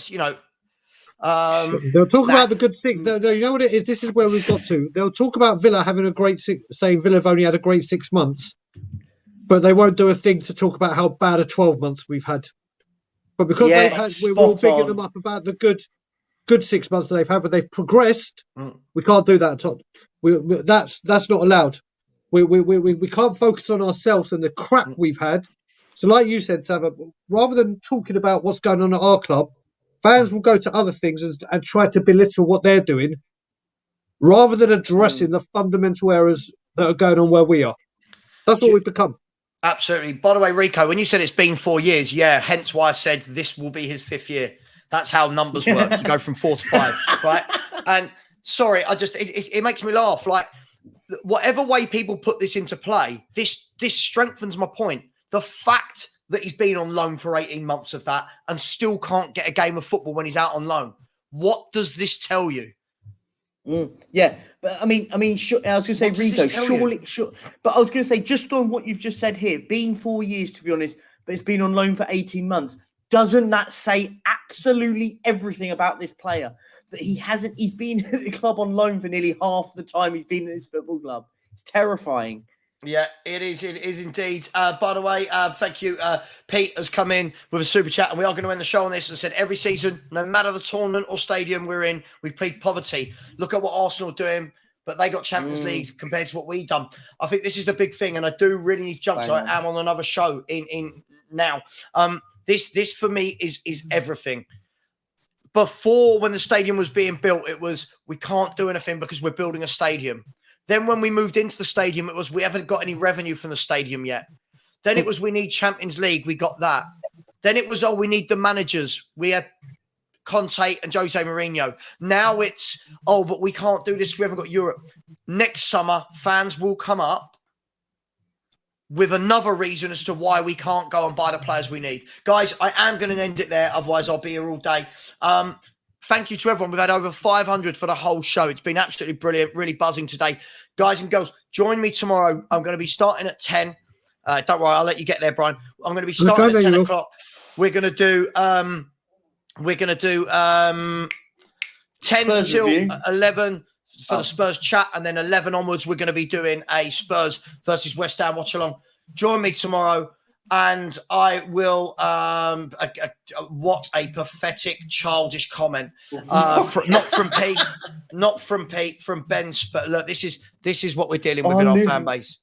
they'll talk about the good thing. You know what it is? This is where we've got to. They'll talk about Villa having a great saying Villa have only had a great 6 months, but they won't do a thing to talk about how bad a 12 months we've had. But because we're all bigging them up about the good 6 months that they've had, but they've progressed. We can't do that. That's not allowed. We can't focus on ourselves and the crap we've had. So, like you said, Savva, rather than talking about what's going on at our club, fans will go to other things and try to belittle what they're doing, rather than addressing the fundamental errors that are going on where we are. That's what we've become. Absolutely. By the way, Rico, when you said it's been 4 years, hence why I said this will be his 5th year. That's how numbers work. You go from 4 to 5, right? And sorry, it makes me laugh. Like, whatever way people put this into play, this strengthens my point. The fact that he's been on loan for 18 months of that and still can't get a game of football when he's out on loan. What does this tell you? Yeah, but I mean, I was going to say, Rico, but I was going to say, just on what you've just said here, been 4 years, to be honest, but it's been on loan for 18 months. Doesn't that say absolutely everything about this player? That he's been at the club on loan for nearly half the time he's been at this football club. It's terrifying. Yeah, it is. It is indeed. By the way, thank you. Pete has come in with a super chat, and we are going to end the show on this and said every season, no matter the tournament or stadium we're in, we plead poverty. Look at what Arsenal are doing, but they got Champions League compared to what we've done. I think this is the big thing, and I do really need to jump. So I am on another show in now. This for me is everything. Before, when the stadium was being built, it was we can't do anything because we're building a stadium. Then when we moved into the stadium, it was we haven't got any revenue from the stadium yet. Then it was we need Champions League. We got that. Then it was, we need the managers. We had Conte and Jose Mourinho. Now it's, but we can't do this. We haven't got Europe. Next summer, fans will come up with another reason as to why we can't go and buy the players we need. Guys, I am going to end it there. Otherwise, I'll be here all day. Thank you to everyone. We've had over 500 for the whole show. It's been absolutely brilliant, really buzzing today. Guys and girls, join me tomorrow. I'm going to be starting at 10. Don't worry, I'll let you get there, Brian. I'm going to be starting at 10 o'clock. We're going to do 10 until 11 for the Spurs chat, and then 11 onwards, we're going to be doing a Spurs versus West Ham watch along. Join me tomorrow. And I will, what a pathetic, childish comment. Not from Pete, from Ben. But look, this is what we're dealing with in our fan base.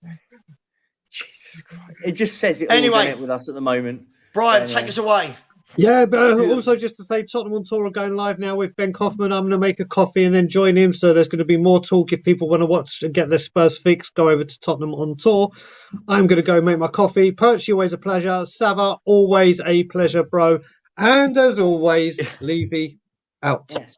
Jesus Christ. It just says it all with us at the moment. Brian, take us away. Yeah, but also just to say, Tottenham on Tour are going live now with Ben Kaufman. I'm going to make a coffee and then join him. So there's going to be more talk. If people want to watch and get their Spurs fix, go over to Tottenham on Tour. I'm going to go make my coffee. Perchy, always a pleasure. Savva, always a pleasure, bro. And as always, Levy out. Yes.